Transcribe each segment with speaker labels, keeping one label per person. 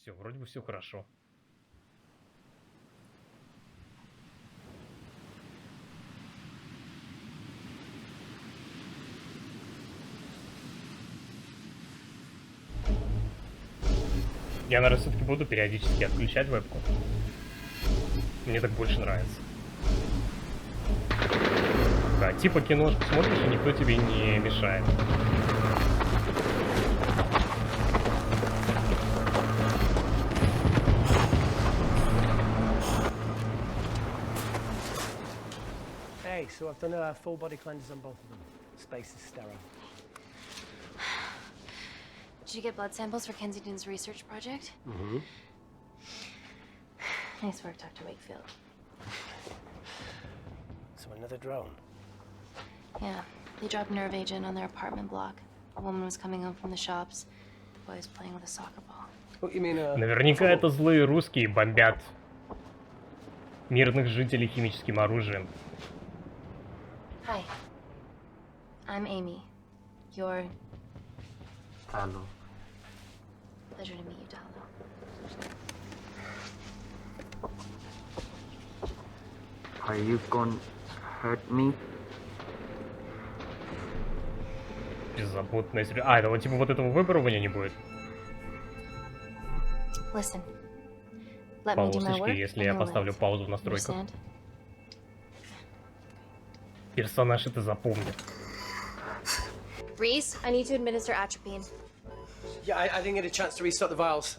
Speaker 1: Все, вроде бы все хорошо. Я, наверное, все-таки буду периодически отключать вебку. Мне так больше нравится. Да, типа киношку смотришь, и никто тебе не мешает.
Speaker 2: Hey, so I've done a full body cleanse on both of them. Space is sterile.
Speaker 3: Did you get blood samples for Kensington's research project?
Speaker 2: Mm-hmm.
Speaker 3: Nice work, Dr. Wakefield.
Speaker 2: So another drone.
Speaker 3: Yeah, they dropped nerve agent on their apartment block. A woman was coming home from the shops. The boy was playing with a soccer ball.
Speaker 2: What you mean,
Speaker 1: Наверняка это злые русские бомбят мирных жителей химическим оружием.
Speaker 3: Hi. I'm Amy. You're...
Speaker 4: Hello.
Speaker 3: Pleasure to meet you, Tallow.
Speaker 4: Are you gonna hurt me?
Speaker 1: Беззаботная... А, это вот типа вот этого выборования не будет?
Speaker 3: Listen. Let me do my
Speaker 1: Полосочки,
Speaker 3: work,
Speaker 1: если
Speaker 3: and
Speaker 1: я
Speaker 3: you'll
Speaker 1: поставлю
Speaker 3: live.
Speaker 1: паузу в настройках.
Speaker 3: Understand?
Speaker 1: Персонаж это запомнит.
Speaker 3: Reese, I need to administer atropine.
Speaker 2: Yeah, I didn't get a chance to restock the vials.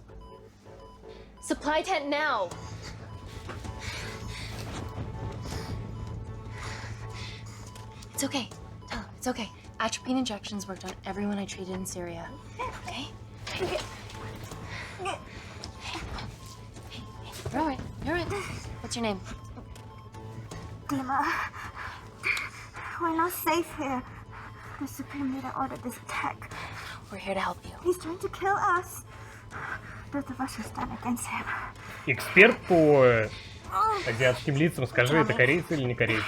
Speaker 3: Supply tent now! It's okay. Tell him, it's okay. Atropine injections worked on everyone I treated in Syria. Okay? You're alright. You're alright. What's your name?
Speaker 5: Dima, we're not safe here. The Supreme Leader ordered this attack.
Speaker 3: We're here to help you.
Speaker 5: He's trying to kill us. Those of us who stand against him.
Speaker 1: Эксперт по азиатским лицам, скажи, это корейцы или не корейцы?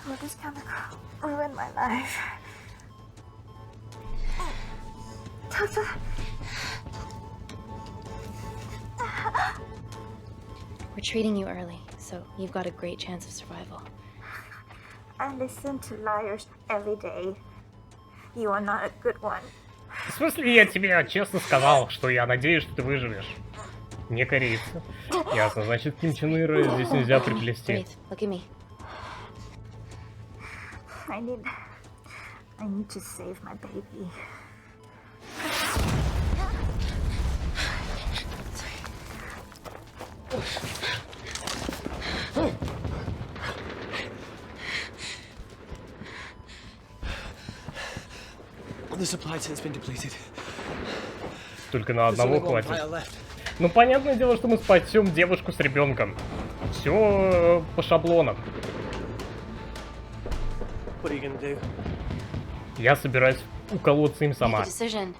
Speaker 5: Will this chemical ruin my life? Doctor.
Speaker 3: We're treating you early, so you've got a great chance of survival.
Speaker 5: I listen to liars every day. You are not a good one.
Speaker 1: В смысле, я тебе честно сказал, что я надеюсь, что ты выживешь. Не корейцы. Ясно, значит, Ким Чен Ира здесь нельзя приплести.
Speaker 3: Breathe. Look at me.
Speaker 5: I need to save my baby.
Speaker 2: The supply tent's been depleted.
Speaker 1: Только на
Speaker 2: There's only
Speaker 1: одного
Speaker 2: one
Speaker 1: хватит.
Speaker 2: vial left.
Speaker 1: Ну, понятное дело, что мы спасем девушку с ребенком. Все по шаблонам.
Speaker 2: What are you gonna do?
Speaker 1: Я собираюсь уколоться им
Speaker 3: Make a
Speaker 1: сама.
Speaker 3: decision.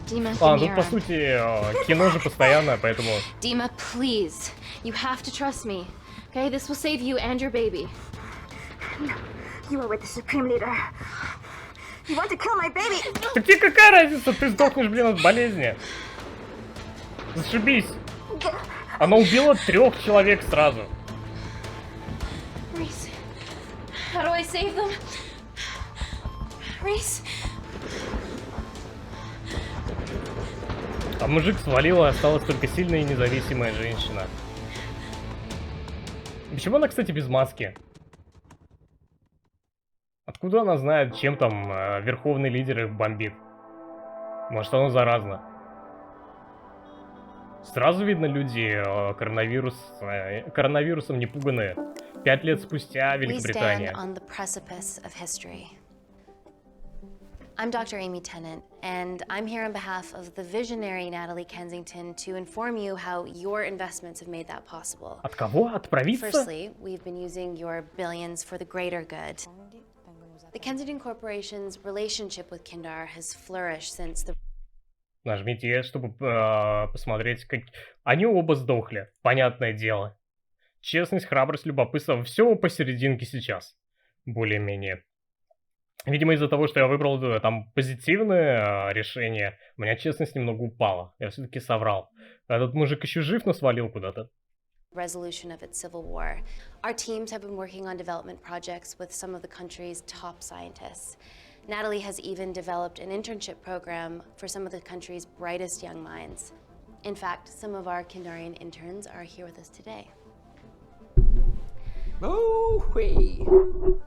Speaker 3: Dima,
Speaker 1: А,
Speaker 3: give me
Speaker 1: тут
Speaker 3: your
Speaker 1: по
Speaker 3: arm.
Speaker 1: сути кино же постоянно, поэтому...
Speaker 3: Dima, please. You have to trust me. Okay, this will save you and your baby.
Speaker 5: You are with the Supreme Leader. You want to kill my baby?
Speaker 1: Так тебе какая разница, ты сдохнешь, блин, от болезни. Зашибись. Она убила 3 человек сразу.
Speaker 3: Reese, how do I save them? Reese.
Speaker 1: А мужик свалил, и осталась только сильная и независимая женщина. Почему она, кстати, без маски? Откуда она знает, чем там верховный лидер их бомбит? Может, оно заразно? Сразу видно, люди коронавирусом не пуганые. 5 лет спустя Великобритания.
Speaker 3: I'm Dr. Amy Tennant, and I'm here on behalf of the visionary Natalie Kensington to inform you how your investments have made that possible.
Speaker 1: От кого? От провидца?
Speaker 3: Firstly, we've been using your billions for the greater good. The Kensington Corporation's relationship with Kindar has flourished since the...
Speaker 1: Нажмите Е, чтобы посмотреть, как... Они оба сдохли, понятное дело. Честность, храбрость, любопытство. Все посерединке сейчас. Более-менее. Видимо, из-за того, что я выбрал там позитивное решение, у меня честность немного упала. Я все-таки соврал. Этот мужик еще жив, но свалил куда-то.
Speaker 3: Resolution of its civil war. Our teams have been working on development projects with some of the country's top scientists. Natalie has even developed an internship program for some of the country's brightest young minds. In fact, some of our Kindarian interns are here with us today.
Speaker 6: Oh-wee!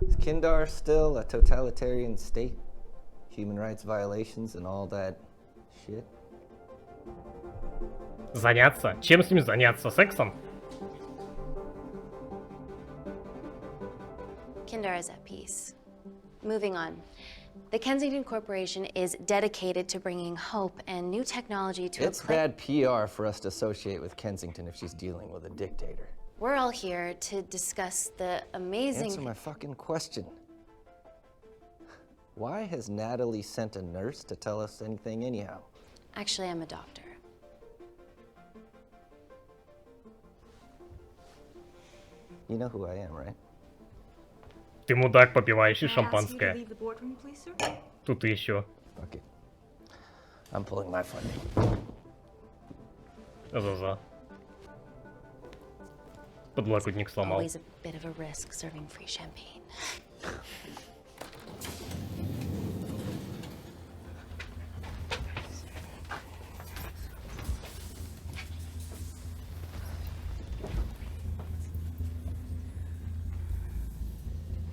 Speaker 6: Is Kindar still a totalitarian state? Human rights violations and all that shit?
Speaker 1: Заняться? Чем с ним заняться? Сексом?
Speaker 3: Kindar is at peace. Moving on. The Kensington Corporation is dedicated to bringing hope and new technology to
Speaker 6: It's bad PR for us to associate with Kensington if she's dealing with a dictator.
Speaker 3: We're all here to discuss the amazing...
Speaker 6: Answer my fucking question. Why has Natalie sent a nurse to tell us anything anyhow?
Speaker 3: Actually, I'm a doctor.
Speaker 6: You know who I am, right?
Speaker 1: Ты мудак, попивающий шампанское. Тут еще.
Speaker 6: Okay. I'm pulling my funding.
Speaker 1: За-за. Подлокотник сломал.
Speaker 3: Always a bit of a risk serving free champagne.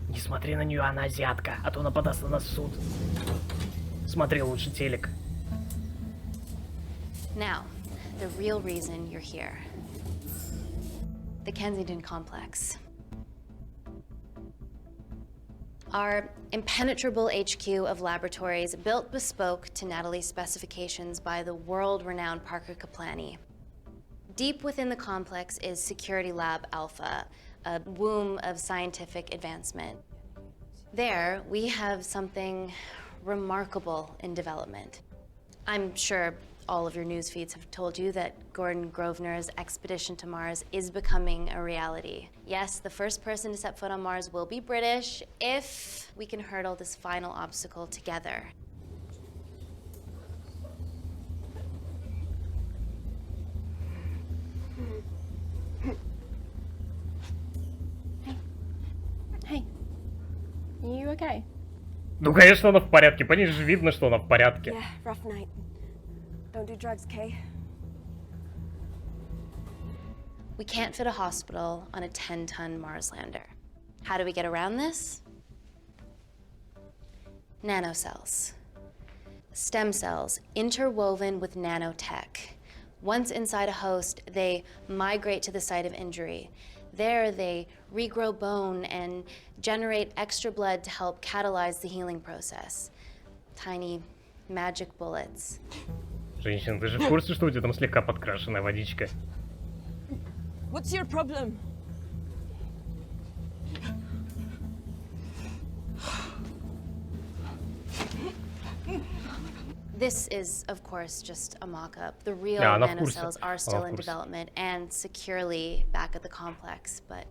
Speaker 1: Не смотри на нее, она азиатка, а то она подаст на нас в суд. Смотри лучше телек.
Speaker 3: Now, the real reason you're here. The Kensington Complex. Our impenetrable HQ of laboratories built bespoke to Natalie's specifications by the world-renowned Parker Kaplani. Deep within the complex is Security Lab Alpha, a womb of scientific advancement. There, we have something remarkable in development. I'm sure all of your news feeds have told you that Gordon Grosvenor's expedition to Mars is becoming a reality. Yes, the first person to set foot on Mars will be British if we can hurdle this final obstacle together.
Speaker 7: Hey, are you okay?
Speaker 1: Ну, конечно, она в порядке. По ней же видно, что она в порядке.
Speaker 7: Yeah, rough night. Don't do drugs, Kay.
Speaker 3: We can't fit a hospital on a 10-ton Mars lander. How do we get around this? Nanocells. Stem cells interwoven with nanotech. Once inside a host, they migrate to the site of injury. There, they regrow bone and generate extra blood to help catalyze the healing process. Tiny magic bullets.
Speaker 1: Женщина, ты же в курсе, что у тебя там слегка подкрашенная водичка?
Speaker 7: What's your problem?
Speaker 3: This is, of course, just a mock-up. The real
Speaker 1: Yeah, она в курсе.
Speaker 3: nanocells are still in development and securely back at the complex, but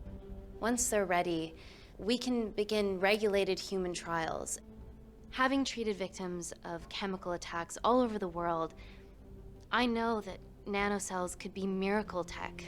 Speaker 3: once they're ready, we can begin regulated human trials. Having treated victims of chemical attacks all over the world, I know that nanocells could be miracle tech.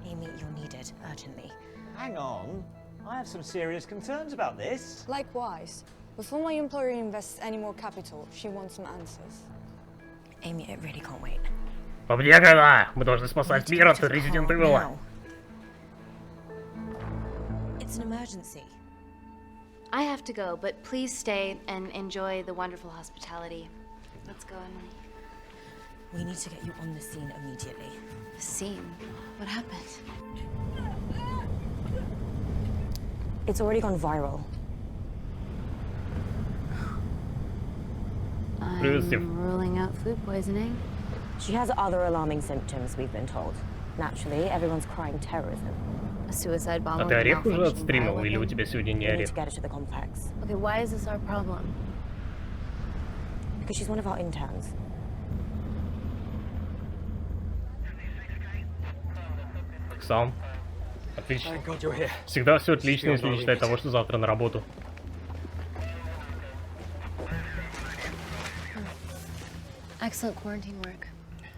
Speaker 8: Amy, you're needed urgently.
Speaker 9: Hang on. I have some serious concerns about this.
Speaker 10: Likewise. Before my employer invests any more capital, she wants some answers.
Speaker 8: Amy, it really can't wait.
Speaker 1: Победа! Мы должны спасать мир от Resident Evil.
Speaker 8: It's an emergency.
Speaker 3: I have to go, but please stay and enjoy the wonderful hospitality. Let's go, Emily.
Speaker 8: We need to get you on the scene immediately.
Speaker 3: The scene? What happened?
Speaker 8: It's already gone viral.
Speaker 1: Привет, Стив.
Speaker 3: Ruling out food poisoning.
Speaker 8: She has other alarming symptoms, we've been told. Naturally, everyone's crying terrorism.
Speaker 3: A suicide bomber
Speaker 1: А ты
Speaker 3: with a
Speaker 1: орех уже
Speaker 3: malfunctioning
Speaker 1: отстримил, или у
Speaker 3: bioweapon.
Speaker 1: тебя сегодня не
Speaker 8: We need
Speaker 1: орех?
Speaker 8: to get her to the complex.
Speaker 3: Okay, why is this our problem?
Speaker 8: Because she's one of our interns.
Speaker 1: Сам. Отлично. Всегда все отлично, если не считать того, что завтра на работу.
Speaker 3: Excellent quarantine work.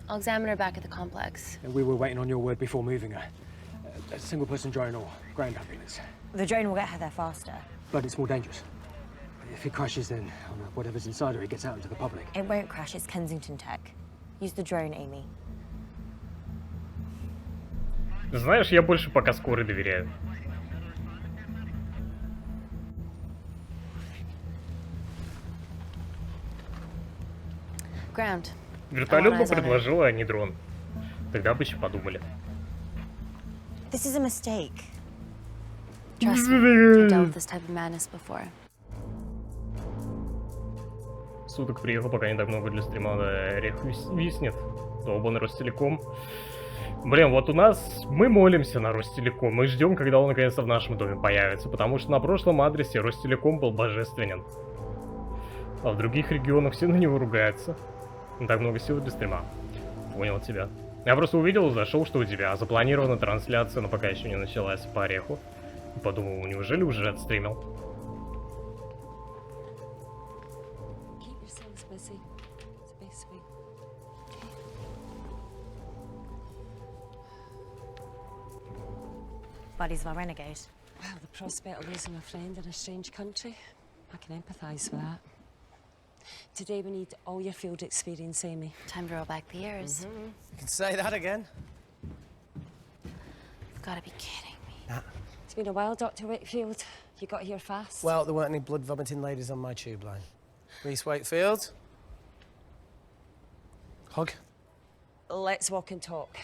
Speaker 3: I'll examine her back at the complex.
Speaker 2: We were waiting on your word before moving her. A single-person drone or ground ambulance.
Speaker 8: The drone will get her there faster.
Speaker 2: But it's more dangerous. If it crashes, then whatever's inside her, it gets out into the public.
Speaker 8: It won't crash, it's Kensington tech. Use the drone, Amy.
Speaker 1: Знаешь, я больше пока скорой доверяю.
Speaker 3: Ground.
Speaker 1: Вертолет бы предложила, а не дрон. Тогда бы еще подумали.
Speaker 8: This is a mistake.
Speaker 3: Trust me, I've dealt with this type of madness before.
Speaker 1: Суток приехал, пока не так много для стрима, да, орех виснет. Долбан Ростелеком. Блин, вот у нас... Мы молимся на Ростелеком. Мы ждем, когда он наконец-то в нашем доме появится. Потому что на прошлом адресе Ростелеком был божественен. А в других регионах все на него ругаются. Не так много сил для стрима. Понял тебя. Я просто увидел, зашел, что у тебя запланирована трансляция, но пока еще не началась по ореху. И подумал, неужели уже отстримил?
Speaker 8: Buddies of our renegade.
Speaker 7: Well, the prospect of losing a friend in a strange country, I can empathise with that. Today we need all your field experience, Amy.
Speaker 3: Time to roll back the years.
Speaker 2: You can say that again.
Speaker 3: You've got to be kidding me.
Speaker 7: It's been a while, Dr. Wakefield. You got here fast.
Speaker 2: Well, there weren't any blood-vomiting ladies on my tube line. Reese Wakefield. Hug.
Speaker 7: Let's walk and talk.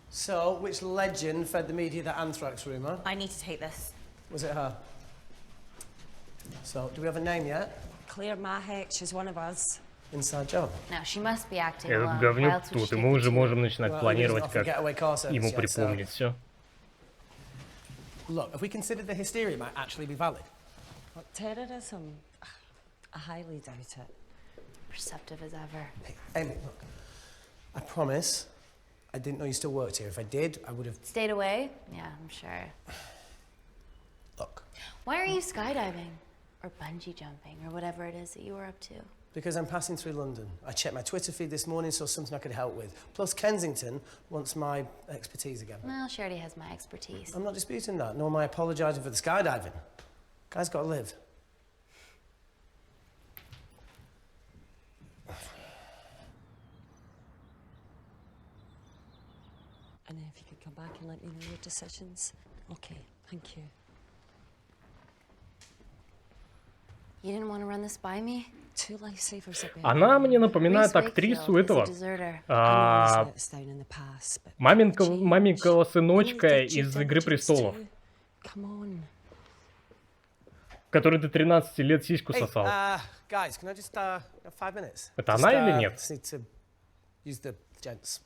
Speaker 2: So, which legend fed the media that anthrax rumour?
Speaker 8: I need to take this.
Speaker 2: Was it her? So, do we have a name yet?
Speaker 7: Claire Mahek, she's one of us.
Speaker 2: Inside job.
Speaker 3: Now, she must be acting
Speaker 1: Этот
Speaker 3: alone.
Speaker 1: говнюк
Speaker 3: Else would
Speaker 1: тут,
Speaker 3: she
Speaker 1: и
Speaker 3: take
Speaker 1: мы
Speaker 3: the
Speaker 1: уже
Speaker 3: tube?
Speaker 1: можем начинать планировать, как ему
Speaker 2: yet,
Speaker 1: припомнить все.
Speaker 2: Look, if we consider the hysteria might actually be valid.
Speaker 7: What, terrorism? I highly doubt it.
Speaker 3: Perceptive as ever.
Speaker 2: Hey, Amy, look. I promise I didn't know you still worked here. If I did, I would have...
Speaker 3: Stayed away? Yeah, I'm sure.
Speaker 2: Look.
Speaker 3: Why are you skydiving? Or bungee jumping, or whatever it is that you were up to?
Speaker 2: Because I'm passing through London. I checked my Twitter feed this morning, saw something I could help with. Plus, Kensington wants my expertise again.
Speaker 3: Well, she already has my expertise.
Speaker 2: I'm not disputing that, nor am I apologising for the skydiving. Guy's got to live.
Speaker 7: And then if you could come back and let me know your decisions. Okay, thank you.
Speaker 3: You didn't want to run this by me?
Speaker 7: Two lifesavers at
Speaker 1: Она мне напоминает
Speaker 3: Reese
Speaker 1: актрису
Speaker 3: Wakefield is a
Speaker 1: этого.
Speaker 3: deserter.
Speaker 7: I know he's let us down in the past, but
Speaker 1: Маменького сыночка
Speaker 7: Really did
Speaker 1: из
Speaker 7: due
Speaker 1: «Игры
Speaker 7: diligence
Speaker 1: престолов»,
Speaker 7: too. Come on.
Speaker 1: который до 13 лет сиську
Speaker 2: Hey,
Speaker 1: сосал.
Speaker 2: guys, can I just, have 5 minutes?
Speaker 1: Это она или нет?
Speaker 2: Just need to use the gents.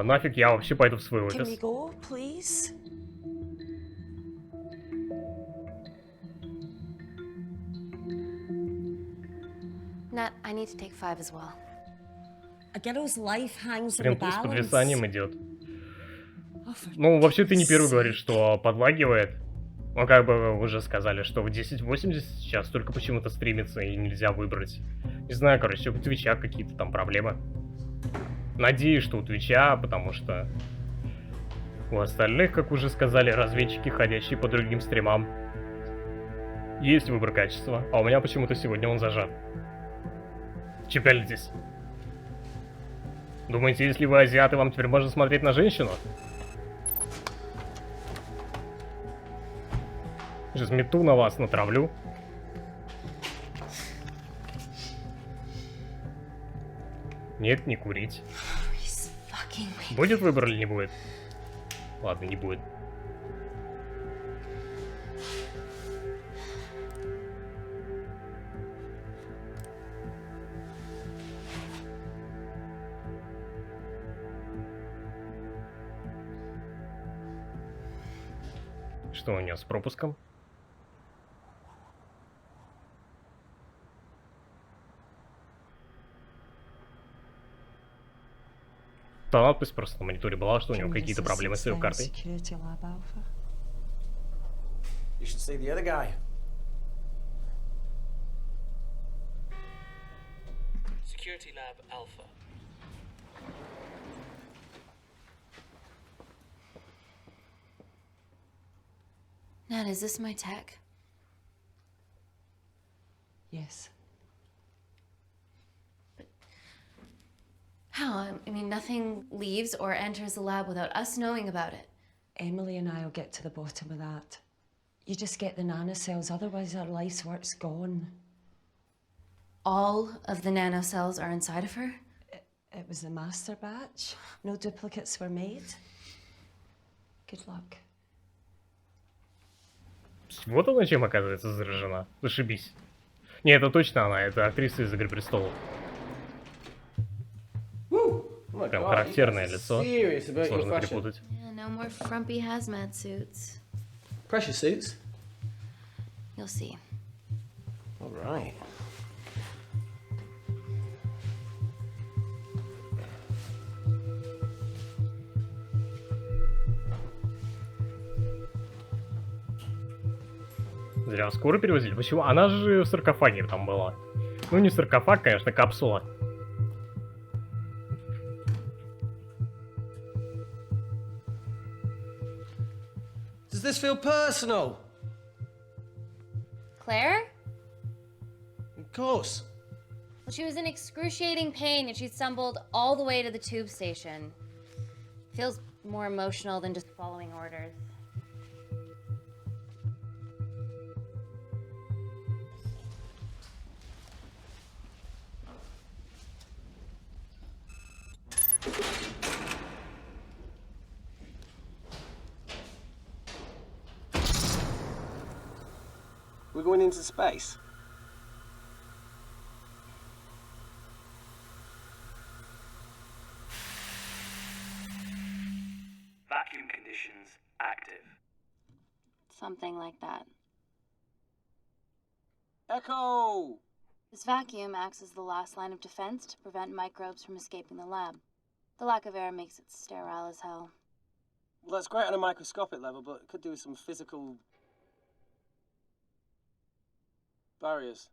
Speaker 1: Нафиг, я вообще пойду в свой
Speaker 7: Can we
Speaker 1: офис.
Speaker 7: go, please?
Speaker 3: Nat, I need to take 5 as well.
Speaker 7: A girl's life hangs in the
Speaker 1: Плинтус с
Speaker 7: balance.
Speaker 1: подвисанием идет.
Speaker 7: Oh, for
Speaker 1: Ну, вообще ты не
Speaker 7: goodness
Speaker 1: первый
Speaker 7: sake.
Speaker 1: говоришь, что подлагивает. Ну, как бы уже сказали, что в 1080 сейчас только почему-то стримится и нельзя выбрать. Не знаю, короче, у Твича какие-то там проблемы. Надеюсь, что у Твича, потому что у остальных, как уже сказали, разведчики, ходящие по другим стримам, есть выбор качества, а у меня почему-то сегодня он зажат. Че пялитесь? Думаете, если вы азиаты, вам теперь можно смотреть на женщину? Сейчас мету на вас, натравлю. Нет, не курить.
Speaker 3: Reese, fuck.
Speaker 1: Будет выбор или не будет? Ладно, не будет. Что у нее с пропуском? Та надпись просто на мониторе была, что у него какие-то проблемы с ее картой.
Speaker 2: You should see the other guy.
Speaker 11: Security Lab Alpha.
Speaker 3: Nat, is this my tech?
Speaker 7: Yes.
Speaker 3: How? I mean, nothing leaves or enters the lab without us knowing about it.
Speaker 7: Emily and I will get to the bottom of that. You just get the nanocells, otherwise our life's work's gone.
Speaker 3: All of the nanocells are inside of her?
Speaker 7: It was the master batch. No duplicates were made. Good luck.
Speaker 1: Вот она чем, оказывается, заражена. Зашибись. Не, это точно она, это актриса из «Игры престолов». Прям характерное лицо. Сложно перепутать.
Speaker 3: Yeah, no more frumpy hazmat suits.
Speaker 2: Pressure suits?
Speaker 3: You'll see.
Speaker 2: All right.
Speaker 1: Зря скоро перевозили. Почему? Она же в саркофаге там была. Ну, не саркофаг, конечно, капсула.
Speaker 2: Does this feel personal?
Speaker 3: Claire?
Speaker 2: Of course.
Speaker 3: Well, she was in excruciating pain and she stumbled all the way to the tube station. Feels more emotional than just following orders.
Speaker 2: We're going into space.
Speaker 11: Vacuum conditions active.
Speaker 3: Something like that.
Speaker 2: Echo!
Speaker 3: This vacuum acts as the last line of defense to prevent microbes from escaping the lab. The lack of air makes it sterile as hell.
Speaker 2: Well, that's great on a microscopic level, but it could do with some physical barriers.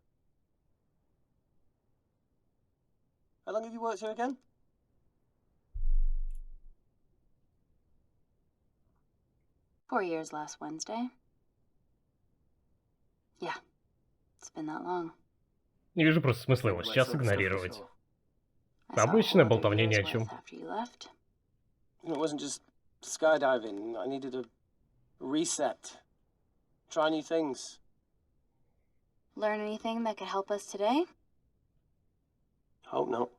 Speaker 2: How long have you worked here again?
Speaker 3: Four years last Wednesday. Yeah, it's been that long.
Speaker 1: Не вижу просто смысла его сейчас игнорировать. Обычная болтовня ни о чем.
Speaker 2: It wasn't just skydiving. I needed a reset. Try new things.
Speaker 3: Learn anything that could help us today?
Speaker 2: Hope not.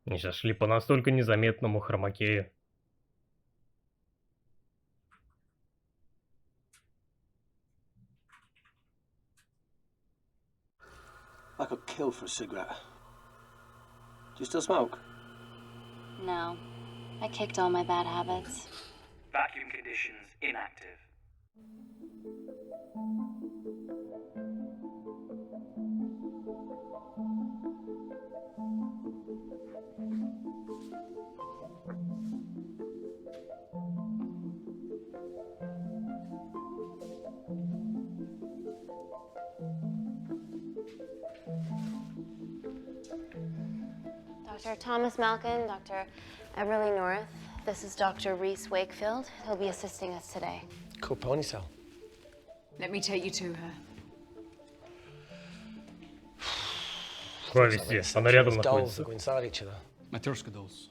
Speaker 1: Они сейчас шли по настолько незаметному хромакею.
Speaker 2: I could kill for a cigarette. Do you still smoke?
Speaker 3: No. I kicked all my bad habits.
Speaker 11: Vacuum conditions inactive.
Speaker 3: Dr. Thomas Malkin, Dr. Everly North. This is Dr. Reese Wakefield. He'll be assisting us today.
Speaker 2: Cool ponytail.
Speaker 10: Let me take you to her.
Speaker 1: Куда везде? Она рядом
Speaker 2: Dolls
Speaker 1: находится.
Speaker 2: that go inside each other.
Speaker 12: Matryoshka dolls.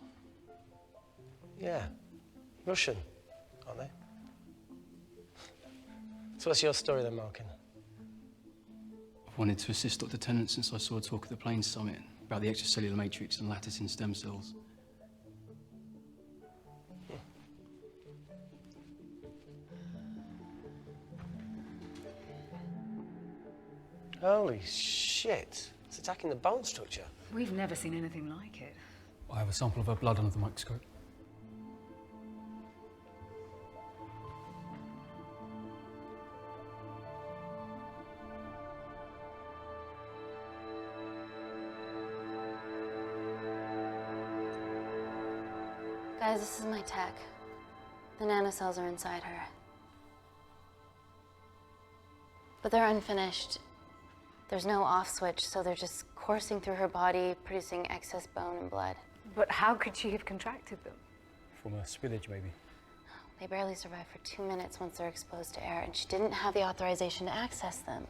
Speaker 2: Yeah. Russian, aren't they? So what's your story then, Malkin?
Speaker 12: I've wanted to assist Dr. Tennant since I saw a talk at the Plains Summit about the extracellular matrix and lattice in stem cells.
Speaker 2: Holy shit. It's attacking the bone structure.
Speaker 13: We've never seen anything like it.
Speaker 12: I have a sample of her blood under the microscope.
Speaker 3: Guys, this is my tech. The nanocells are inside her. But they're unfinished. There's no off switch, so they're just coursing through her body, producing excess bone and blood.
Speaker 13: But how could she have contracted them?
Speaker 12: From a spillage, maybe.
Speaker 3: They barely survive for 2 minutes once they're exposed to air, and she didn't have the authorization to access them.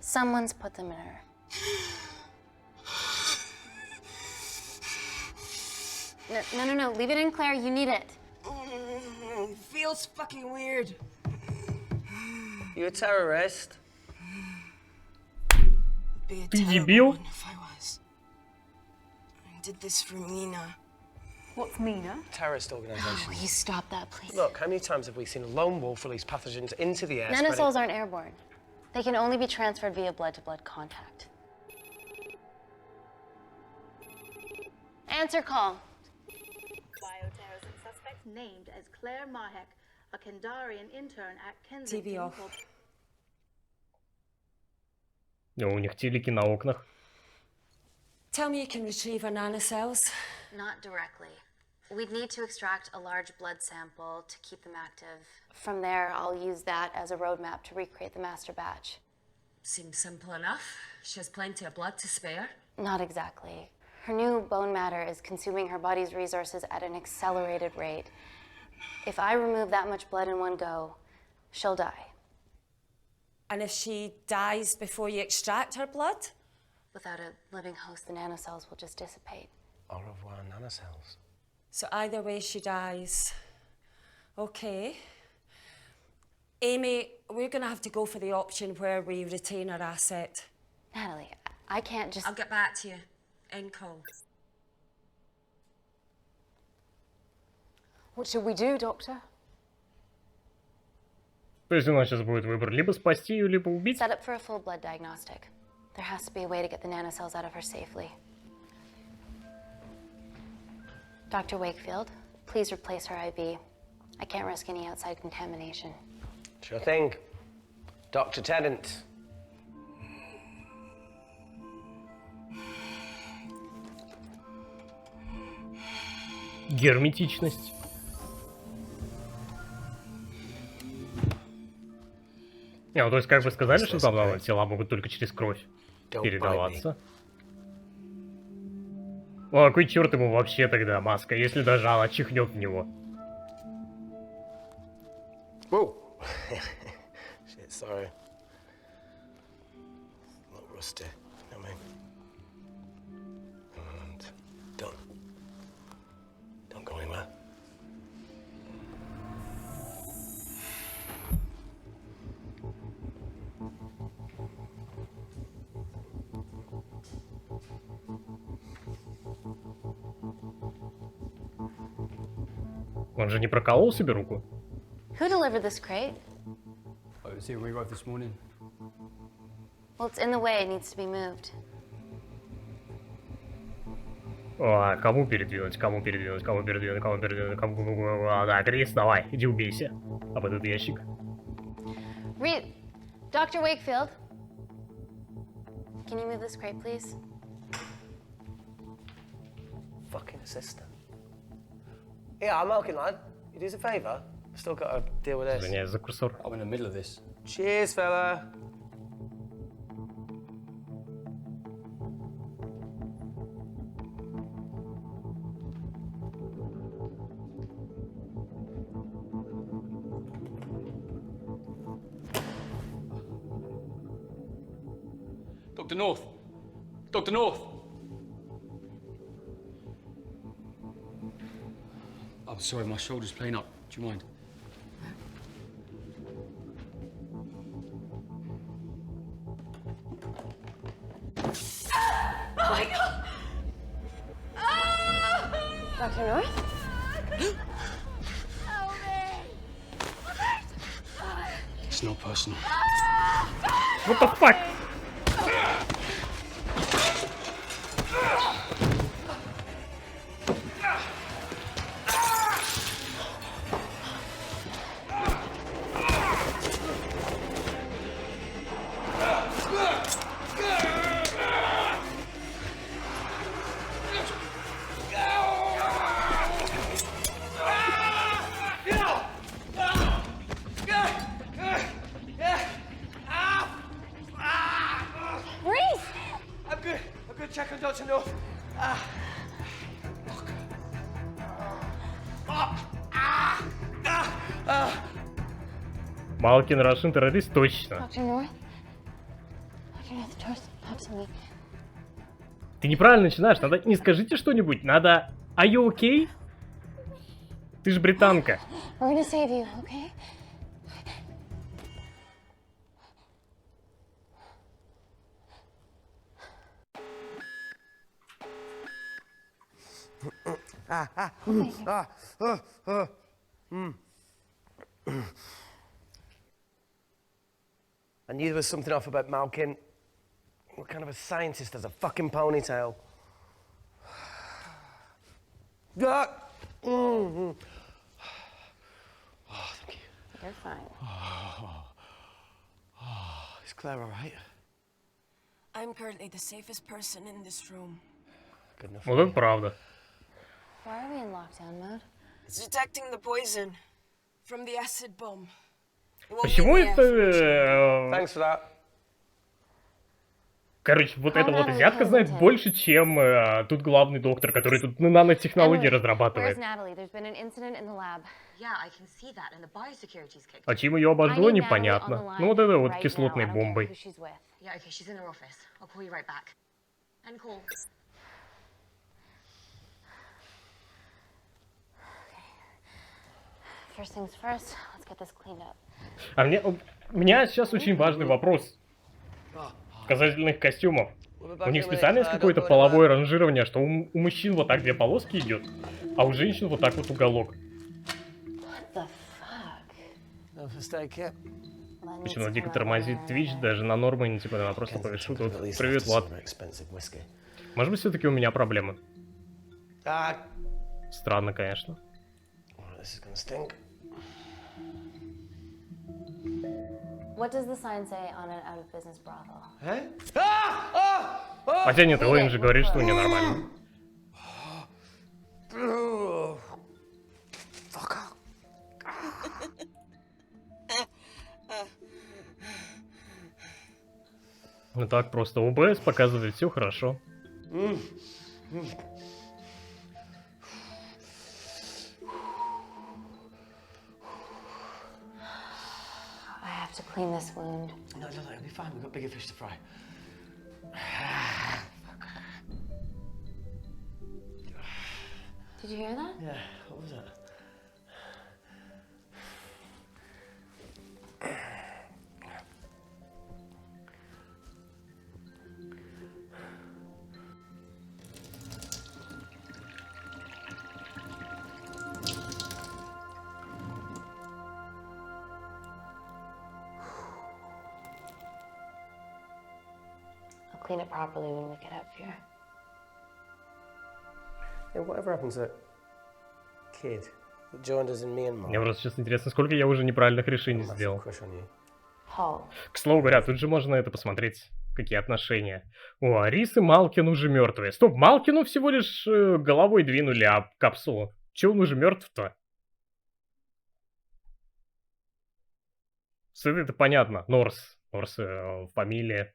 Speaker 3: Someone's put them in her. No, leave it in, Claire, you need it.
Speaker 14: Feels fucking weird.
Speaker 2: You a terrorist?
Speaker 14: Be a
Speaker 1: Ты
Speaker 14: terrible
Speaker 1: дебил?
Speaker 14: one if I was. I did this for Mina.
Speaker 13: What's Mina?
Speaker 2: Terrorist organisation.
Speaker 3: Will you stop that, please?
Speaker 2: Look, how many times have we seen a lone wolf release pathogens into the air?
Speaker 3: Nanocells aren't airborne. They can only be transferred via blood-to-blood contact. Answer call.
Speaker 15: Bioterrorism suspect named as Claire Mahek, a Kandarian intern at Kensington.
Speaker 7: TV off.
Speaker 1: У них телеки на окнах.
Speaker 7: Tell me you can retrieve her nanocells.
Speaker 3: Not directly. We'd need to extract a large blood sample to keep them active. From there, I'll use that as a roadmap to recreate the master batch.
Speaker 7: Seems simple enough. She has plenty of blood to spare.
Speaker 3: Not exactly. Her new bone matter is consuming her body's resources at an accelerated rate. If I remove that much blood in one go, she'll die.
Speaker 7: And if she dies before you extract her blood?
Speaker 3: Without a living host, the nanocells will just dissipate.
Speaker 2: Au revoir, nanocells.
Speaker 7: So either way she dies. Okay. Amy, we're gonna have to go for the option where we retain our asset.
Speaker 3: Natalie, I can't just...
Speaker 7: I'll get back to you. End call.
Speaker 13: What should we do, Doctor?
Speaker 1: То есть у нас сейчас будет выбор либо спасти ее, либо убить.
Speaker 3: Set up for a full blood diagnostic. There has to be a way to get the nanocells out of her safely. Dr. Wakefield, please replace her IV. I can't risk any outside contamination.
Speaker 2: Sure thing. Dr. Tennant.
Speaker 1: Герметичность. Не, ну то есть как бы сказали, что там тела могут только через кровь передаваться. О, какой черт ему вообще тогда маска, если даже она чихнет в него.
Speaker 2: Whoa. Shit, sorry. A little rusty. You know what I mean? And don't go anywhere.
Speaker 1: Он же не проколол себе руку?
Speaker 3: Who delivered this crate?
Speaker 12: I was here when we arrived this morning.
Speaker 3: Well, it's in the way. It needs to be moved.
Speaker 1: А, кому передвинуть, кому передвинуть, кому передвинуть, кому передвинуть, кому... Да, Крис, давай, иди убейся об этот ящик.
Speaker 3: Dr. Wakefield, can you move this crate, please?
Speaker 2: Fucking assistant. Yeah, I'm Malkin, lad. You do us a favour? I've still got to deal with this.
Speaker 1: Извиняюсь за курсор.
Speaker 12: I'm in the middle of this.
Speaker 2: Cheers, fella.
Speaker 12: Dr. North! Dr. North! I'm sorry, my shoulder's playing up. Do you mind?
Speaker 10: Dr. North?
Speaker 12: It's not personal.
Speaker 1: What the fuck?
Speaker 2: Check on Dr. North.
Speaker 1: Малкин Russian террорист точно.
Speaker 3: Dr. North? Dr. North, talk to me.
Speaker 1: Ты неправильно начинаешь, надо не скажите что-нибудь, надо Are you okay? Ты же британка.
Speaker 3: We're gonna save you, okay?
Speaker 2: I knew there was something off about Malkin. What kind of a scientist has a fucking ponytail? Oh, thank you.
Speaker 3: You're fine.
Speaker 2: Is Claire all right?
Speaker 14: I'm currently the safest person in this room.
Speaker 2: Good enough.
Speaker 1: Вот это правда.
Speaker 3: Why are we in lockdown mode?
Speaker 14: It's detecting the poison from the acid bomb.
Speaker 1: Почему это...
Speaker 2: Thanks for that.
Speaker 1: Короче, вот эта вот азиатка знает больше, чем тут главный доктор, который тут нанотехнологии разрабатывает. А чем ее обожгло, непонятно. Ну вот это вот кислотной бомбой. А у меня сейчас очень важный вопрос касательно их костюмов. У них специально есть какое-то половое ранжирование, что у мужчин вот так две полоски идет, а у женщин вот так вот уголок. Почему дико тормозит Twitch, даже на нормы не типа, она просто повешу тут. Привет, Влад. Может быть, все-таки у меня проблемы? Странно, конечно.
Speaker 3: What does the sign say on an out-of-business brothel?
Speaker 1: Хотя нет, Элэйн же говорит, что у нее нормально. Ну так просто ОБС показывает, все хорошо.
Speaker 3: To clean this wound.
Speaker 2: No, it'll be fine. We've got bigger fish to fry.
Speaker 3: Did you hear that?
Speaker 2: Yeah, what was that?
Speaker 3: Clean it properly when we get up here.
Speaker 2: Yeah, whatever happens to that kid that joined us in Myanmar?
Speaker 1: Мне просто сейчас интересно, сколько я уже неправильных решений сделал. К слову говоря, тут же можно это посмотреть, какие отношения. О, Рис и Малкин уже мертвые. Стоп, Малкину всего лишь головой двинули об капсулу. Че он уже мертв-то? С этой-то понятно. Норс фамилия.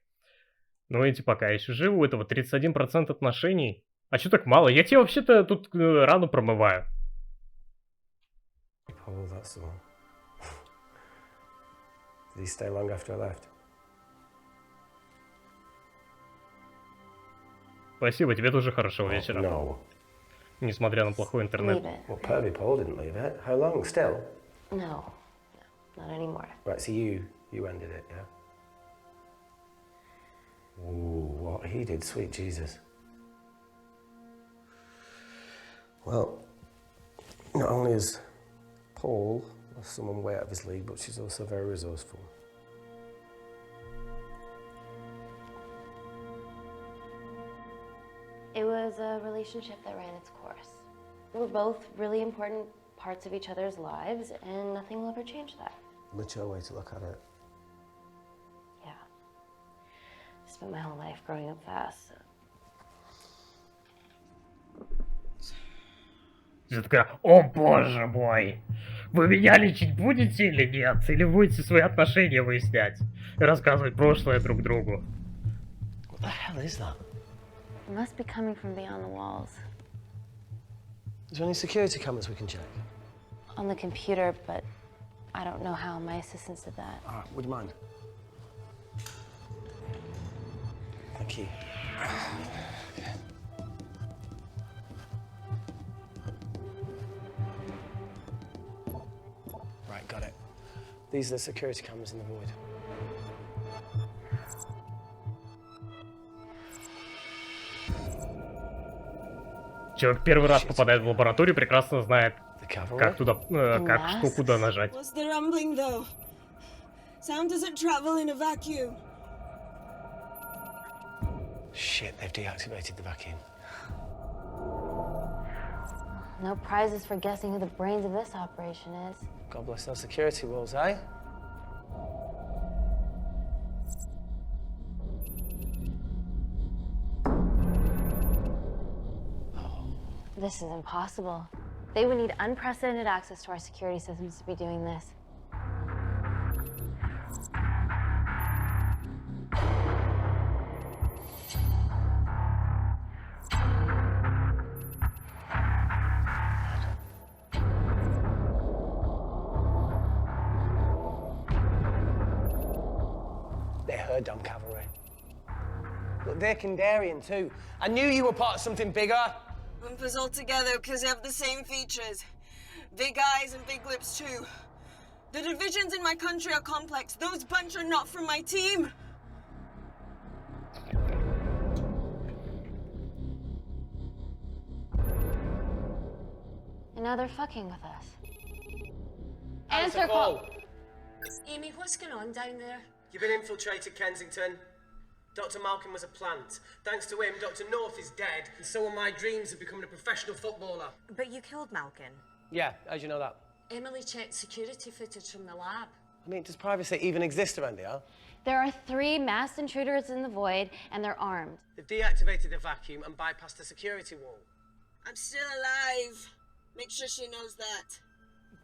Speaker 1: Но эти пока еще живы, у этого 31% отношений. А что так мало? Я тебе вообще-то тут рану промываю.
Speaker 2: Oh, that's the one. Did he stay long after I left?
Speaker 1: Спасибо, тебе тоже хорошего вечера.
Speaker 2: No.
Speaker 1: Несмотря на плохой интернет.
Speaker 2: Well, Pervy Paul didn't leave it. How long? Still?
Speaker 3: No, not anymore.
Speaker 2: Right, so you ended it, yeah? Ooh, what he did, sweet Jesus. Well, not only is Paul someone way out of his league, but she's also very resourceful.
Speaker 3: It was a relationship that ran its course. We were both really important parts of each other's lives, and nothing will ever change that.
Speaker 2: Mature way to look at it.
Speaker 3: Yeah. I spent my whole life growing up fast, so.
Speaker 1: Я такая, о боже мой, вы меня лечить будете или нет? Или будете свои отношения выяснять и рассказывать прошлое друг другу?
Speaker 2: What the hell is that?
Speaker 3: It must be coming from beyond the walls.
Speaker 2: Is there any security cameras we can check?
Speaker 3: On the computer, but I don't know how. My assistants did that.
Speaker 2: All right, would you mind? Thank you. Right, got it. These are the security cameras in the void.
Speaker 1: Человек первый раз попадает в лабораторию, прекрасно знает, как туда, как что куда нажать.
Speaker 16: What's the rumbling though? Sound doesn't travel in a vacuum.
Speaker 2: Shit, they've deactivated the vacuum.
Speaker 3: No prizes for guessing who the brains of this operation is.
Speaker 2: God bless those security walls, eh?
Speaker 3: This is impossible. They would need unprecedented access to our security systems to be doing this.
Speaker 2: They're her damn cavalry. Look, they're Kandarian too. I knew you were part of something bigger.
Speaker 16: Lump us all together because they have the same features. Big eyes and big lips too. The divisions in my country are complex. Those bunch are not from my team.
Speaker 3: And now they're fucking with us.
Speaker 2: Answer call.
Speaker 7: Amy, what's going on down there?
Speaker 2: You've been infiltrated, Kensington. Dr. Malkin was a plant. Thanks to him, Dr. North is dead, and so are my dreams of becoming a professional footballer.
Speaker 8: But you killed Malkin.
Speaker 2: Yeah, how'd you know that?
Speaker 7: Emily checked security footage from the lab.
Speaker 2: I mean, does privacy even exist around here?
Speaker 3: There are 3 masked intruders in the void, and they're armed.
Speaker 2: They've deactivated the vacuum and bypassed the security wall.
Speaker 16: I'm still alive. Make sure she knows that.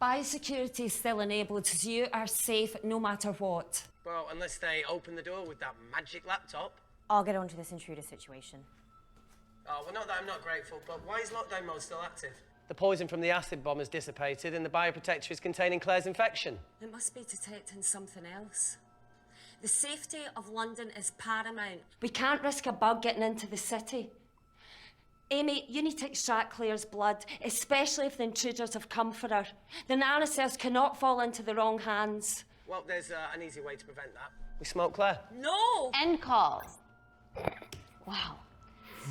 Speaker 7: Biosecurity is still enabled, so you are safe no matter what.
Speaker 2: Well, unless they open the door with that magic laptop.
Speaker 8: I'll get onto this intruder situation.
Speaker 2: Oh, well, not that I'm not grateful, but why is lockdown mode still active? The poison from the acid bomb has dissipated and the bioprotector is containing Claire's infection.
Speaker 7: It must be detecting something else. The safety of London is paramount. We can't risk a bug getting into the city. Amy, you need to extract Claire's blood, especially if the intruders have come for her. The nanocells cannot fall into the wrong hands.
Speaker 2: Well, there's an easy way to prevent that. We smoke Claire.
Speaker 7: No!
Speaker 3: End call. Wow.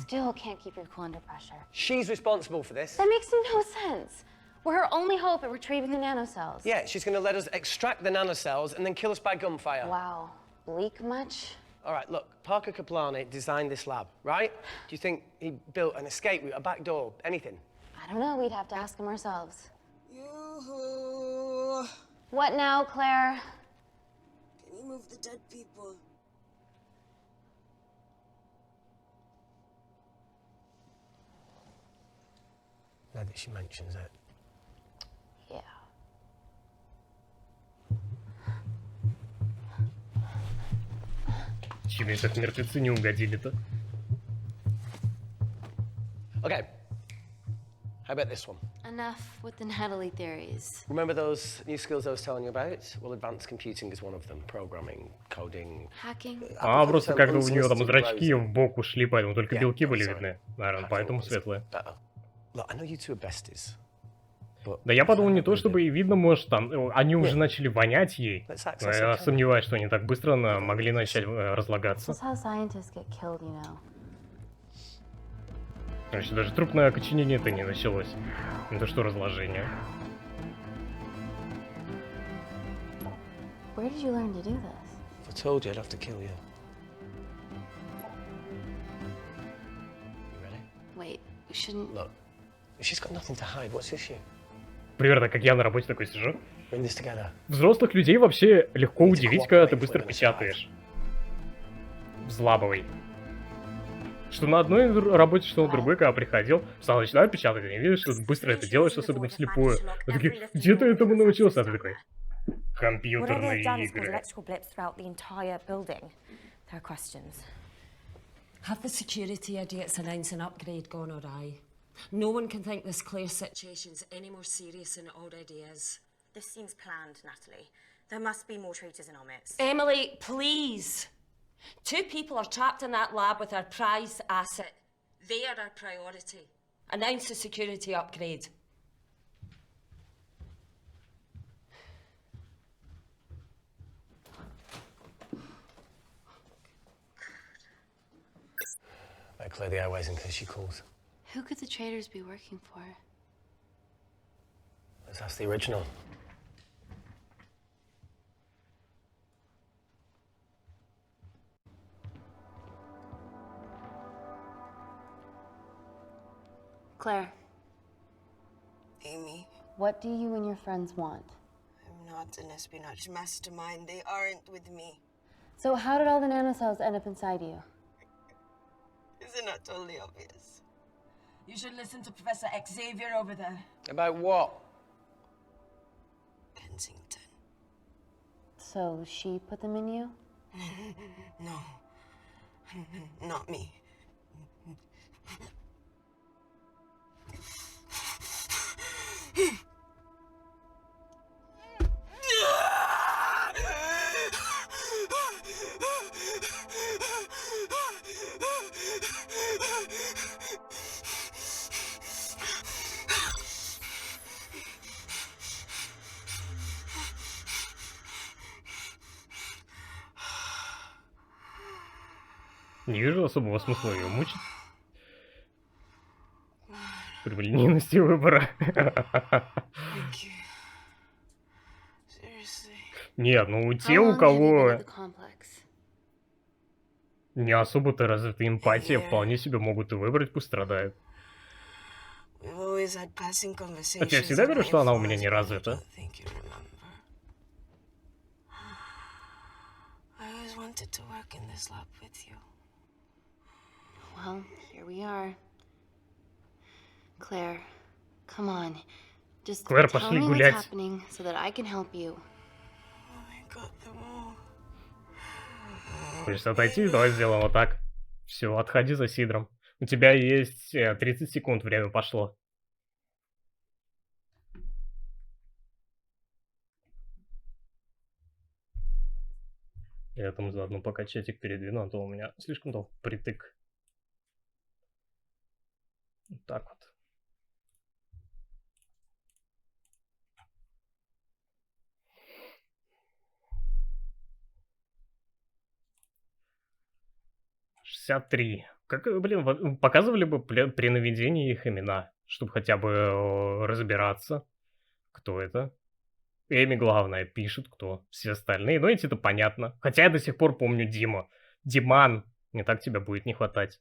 Speaker 3: Still can't keep your cool under pressure.
Speaker 2: She's responsible for this.
Speaker 3: That makes no sense. We're her only hope at retrieving the nanocells.
Speaker 2: Yeah, she's going to let us extract the nanocells and then kill us by gunfire.
Speaker 3: Wow. Bleak much?
Speaker 2: All right, look, Parker Kaplani designed this lab, right? Do you think he built an escape route, a back door, anything?
Speaker 3: I don't know. We'd have to ask him ourselves.
Speaker 16: Yoo-hoo.
Speaker 3: What now, Claire?
Speaker 16: Can you move the dead people?
Speaker 2: Now that she mentions it.
Speaker 3: Yeah.
Speaker 1: Чем мне так мертвецы не угодили-то?
Speaker 2: Okay. How about this one?
Speaker 3: Enough with the Natalie theories.
Speaker 2: Remember those new skills I was telling you about? Well, advanced computing is one of them. Programming, coding.
Speaker 3: Hacking.
Speaker 1: А, просто как-то у нее там зрачки в бок ушли, поэтому только белки были видны. Наверное, поэтому светлые.
Speaker 2: Look, I know you two are besties.
Speaker 1: Да я подумал не то, чтобы и видно, может, там, они уже начали вонять ей. Но я сомневаюсь, что они так быстро могли начать разлагаться.
Speaker 3: That's how scientists get killed, you know.
Speaker 1: Значит, даже трупное окоченение-то не началось. Это что, разложение?
Speaker 3: Where did you learn to do this?
Speaker 2: If I told you, I'd have to kill you. You ready?
Speaker 3: Wait, we shouldn't...
Speaker 2: Look, she's got nothing to hide. What's the issue?
Speaker 1: Примерно как я на работе такой сижу.
Speaker 2: Bring this together.
Speaker 1: Взрослых людей вообще легко удивить, когда ты быстро печатаешь. Взлабывай. Что на одной работе, что на другой, когда приходил, сам начинаю печатать, и видишь, что ты быстро это делаешь, особенно вслепую. Я такие, где ты этому научился? А ты такой, компьютерные игры.
Speaker 7: Have the security idiots announced an upgrade gone awry? No one can think this Claire situation's any more serious than it already is.
Speaker 8: This seems planned, Natalie. There must be more traitors in our midst.
Speaker 7: Emily, please! 2 people are trapped in that lab with our prized asset. They are our priority. Announce the security upgrade.
Speaker 2: Better clear the airways in case she calls.
Speaker 3: Who could the traitors be working for?
Speaker 2: Let's ask the original.
Speaker 3: Claire,
Speaker 16: Amy,
Speaker 3: what do you and your friends want?
Speaker 16: I'm not an espionage mastermind. They aren't with me.
Speaker 3: So how did all the nanocells end up inside you?
Speaker 16: Isn't that totally obvious? You should listen to Professor Xavier over there.
Speaker 2: About what?
Speaker 16: Kensington.
Speaker 3: So she put them in you?
Speaker 16: No. Not me.
Speaker 1: Не вижу особого смысла ее мучить. Прямолинейности выбора. Нет, ну те, у кого не особо-то развита эмпатия, вполне себе могут и выбрать, пусть страдают. Хотя я всегда говорю, что она у меня не развита.
Speaker 3: Well, here we are. Claire, come on. Just
Speaker 1: Claire,
Speaker 3: tell
Speaker 1: пошли
Speaker 3: me
Speaker 1: гулять.
Speaker 3: what's happening so that I can help you.
Speaker 1: Хочешь отойти? Давай сделаем вот так. Все, отходи за Сидром. У тебя есть 30 секунд, время пошло. Я там заодно пока чатик передвину, а то у меня слишком долго притык. Вот так вот. Как, блин, показывали бы при наведении их имена, чтобы хотя бы разбираться, кто это. Эми, главное, пишет, кто. Все остальные, ну эти-то понятно. Хотя я до сих пор помню Дима. Диман, не так тебя будет не хватать.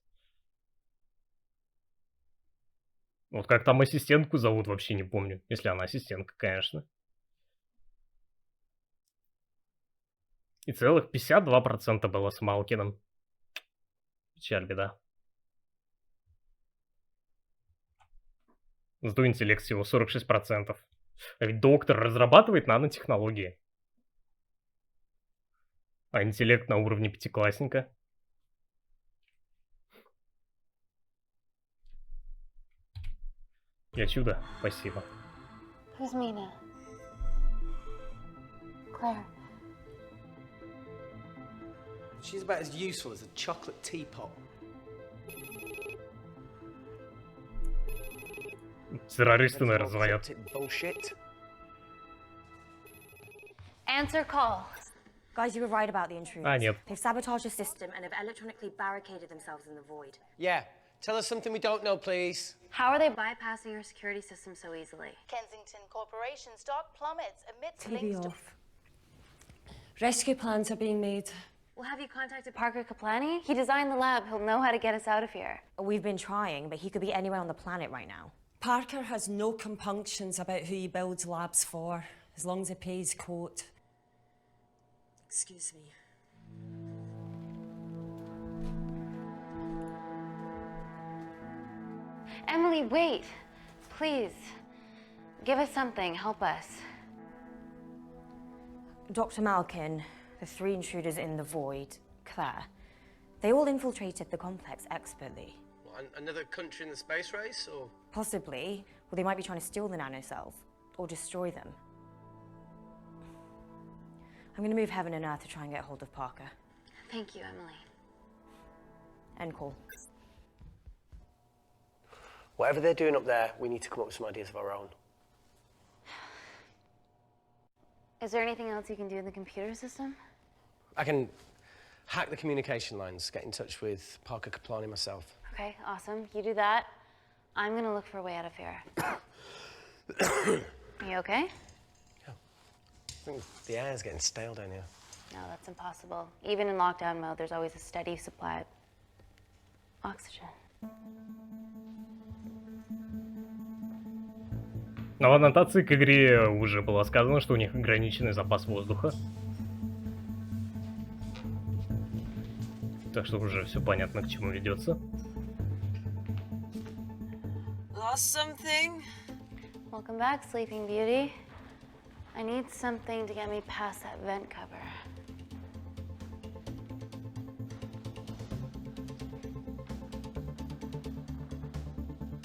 Speaker 1: Вот как там ассистентку зовут, вообще не помню. Если она ассистентка, конечно. И целых 52% было с Малкиным. Печаль, беда. Зато интеллект всего 46%. А ведь доктор разрабатывает нанотехнологии. А интеллект на уровне пятиклассника. Я чудо, спасибо.
Speaker 3: Who's Mina? Claire.
Speaker 17: She's about as useful as a chocolate teapot.
Speaker 1: Террористы, наверное, звонят.
Speaker 3: Answer call.
Speaker 8: Guys, you were right about the intruders.
Speaker 1: А, нет.
Speaker 8: They've sabotaged the system and have electronically barricaded themselves in the void.
Speaker 17: Yeah,
Speaker 2: Tell us something we don't know, please.
Speaker 3: How are they bypassing our security system so easily?
Speaker 15: Kensington Corporation stock plummets amidst
Speaker 7: TV
Speaker 15: links to...
Speaker 7: off. Rescue plans are being made.
Speaker 3: Well, have you contacted Parker Kaplani? He designed the lab. He'll know how to get us out of here.
Speaker 8: We've been trying, but he could be anywhere on the planet right now.
Speaker 7: Parker has no compunctions about who he builds labs for, as long as he pays quote. Excuse me.
Speaker 3: Emily, wait. Please. Give us something. Help us.
Speaker 8: Dr. Malkin, the 3 intruders in the void, Claire, they all infiltrated the complex expertly.
Speaker 2: What, another country in the space race, or...?
Speaker 8: Possibly. Well, they might be trying to steal the nanocells, or destroy them. I'm gonna move heaven and earth to try and get hold of Parker.
Speaker 3: Thank you, Emily.
Speaker 8: End call.
Speaker 2: Whatever they're doing up there, we need to come up with some ideas of our own.
Speaker 3: Is there anything else you can do in the computer system?
Speaker 2: I can hack the communication lines, get in touch with Parker Kaplani myself.
Speaker 3: Okay, awesome. You do that. I'm gonna look for a way out of here. Are you okay?
Speaker 2: Yeah. I think the air's getting stale down here.
Speaker 3: No, that's impossible. Even in lockdown mode, there's always a steady supply of oxygen.
Speaker 1: Но в аннотации к игре уже было сказано, что у них ограниченный запас воздуха. Так что уже все понятно, к чему ведется.
Speaker 16: Lost something?
Speaker 3: Welcome back, Sleeping Beauty. I need something to get me past that vent cover.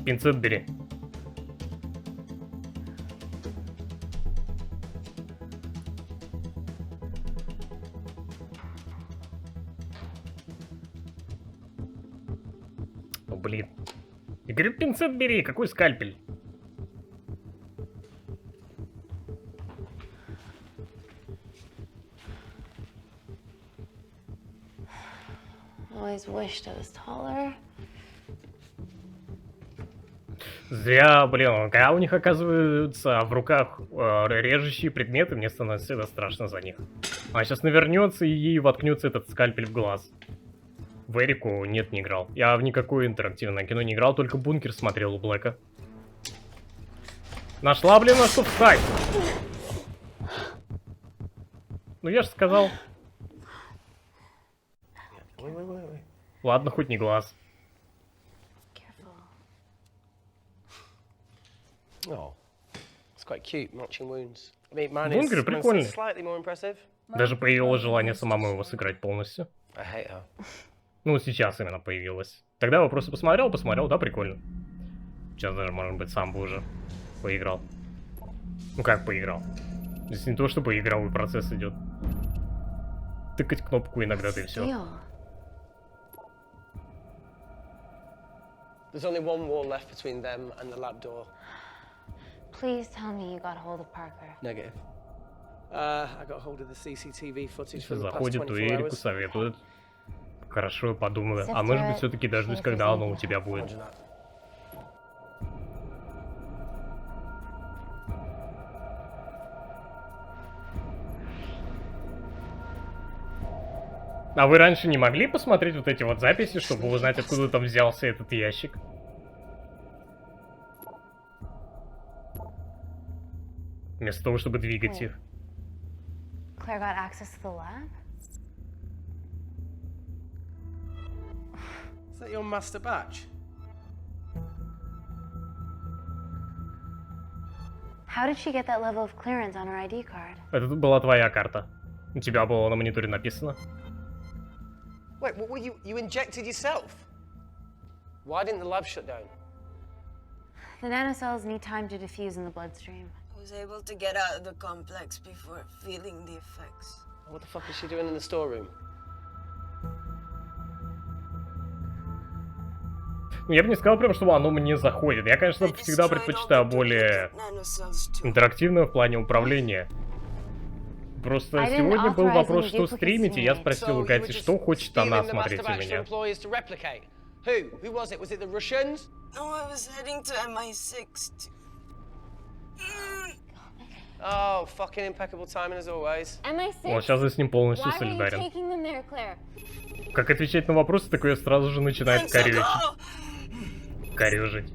Speaker 1: Пинцет бери. О, блин. Я говорю, пинцет бери, какой скальпель?
Speaker 3: Always wished I was taller.
Speaker 1: Зря, блин, когда у них оказываются в руках режущие предметы, мне становится всегда страшно за них. Она сейчас навернется и ей воткнется этот скальпель в глаз. В Эрику нет, не играл. Я в никакое интерактивное кино не играл, только бункер смотрел у Блэка. Нашла, блин, на что встать! Ну я же сказал. Ладно, хоть не глаз.
Speaker 2: Oh, it's quite cute, matching wounds. I mean, mine
Speaker 1: Бункер
Speaker 2: is
Speaker 1: прикольный.
Speaker 2: slightly more impressive.
Speaker 1: Даже появилось желание самому его сыграть полностью.
Speaker 2: I hate her.
Speaker 1: Ну, сейчас именно появилось. Тогда я просто посмотрел, да, прикольно. Сейчас даже, может быть, сам бы уже поиграл. Ну, как поиграл? Здесь не то, чтобы игровой процесс идет. Тыкать кнопку иногда, да и все.
Speaker 2: There's only one wall left between them and the lab door.
Speaker 3: Please tell me you got hold of Parker.
Speaker 2: Negative. I got hold of the CCTV footage
Speaker 1: Если
Speaker 2: from the past
Speaker 1: заходит, то
Speaker 2: 24
Speaker 1: Эрику
Speaker 2: hours.
Speaker 1: советует. Хорошо, подумала. А может быть, все-таки дождусь, когда оно у тебя будет. А вы раньше не могли посмотреть вот эти вот записи, чтобы узнать, откуда там взялся этот ящик? Вместо того, чтобы двигать их.
Speaker 3: Claire got access to the lab?
Speaker 2: Is that your master batch?
Speaker 3: How did she get that level of clearance on her ID card?
Speaker 1: Это была твоя карта. У тебя было на мониторе написано.
Speaker 2: Wait, what were you injected yourself? Why didn't the lab shut down?
Speaker 3: The nanocells need time to diffuse in the bloodstream.
Speaker 16: I was able to get out of the complex before feeling the effects.
Speaker 2: What the fuck is she doing in the storeroom?
Speaker 1: Ну, я бы не сказал прям, что оно мне заходит. Я, конечно, всегда предпочитаю более интерактивное в плане управления. Просто сегодня был вопрос, что стримить, и я спросил у Кати, что хочет она смотреть у меня.
Speaker 2: Who? Who was it? Was it the Russians?
Speaker 16: No, I was heading to MI6 to...
Speaker 2: Oh, fucking impeccable timing as always.
Speaker 1: Вот сейчас я с ним полностью солидарен. Как отвечать на вопросы, такое сразу же начинает корёжить.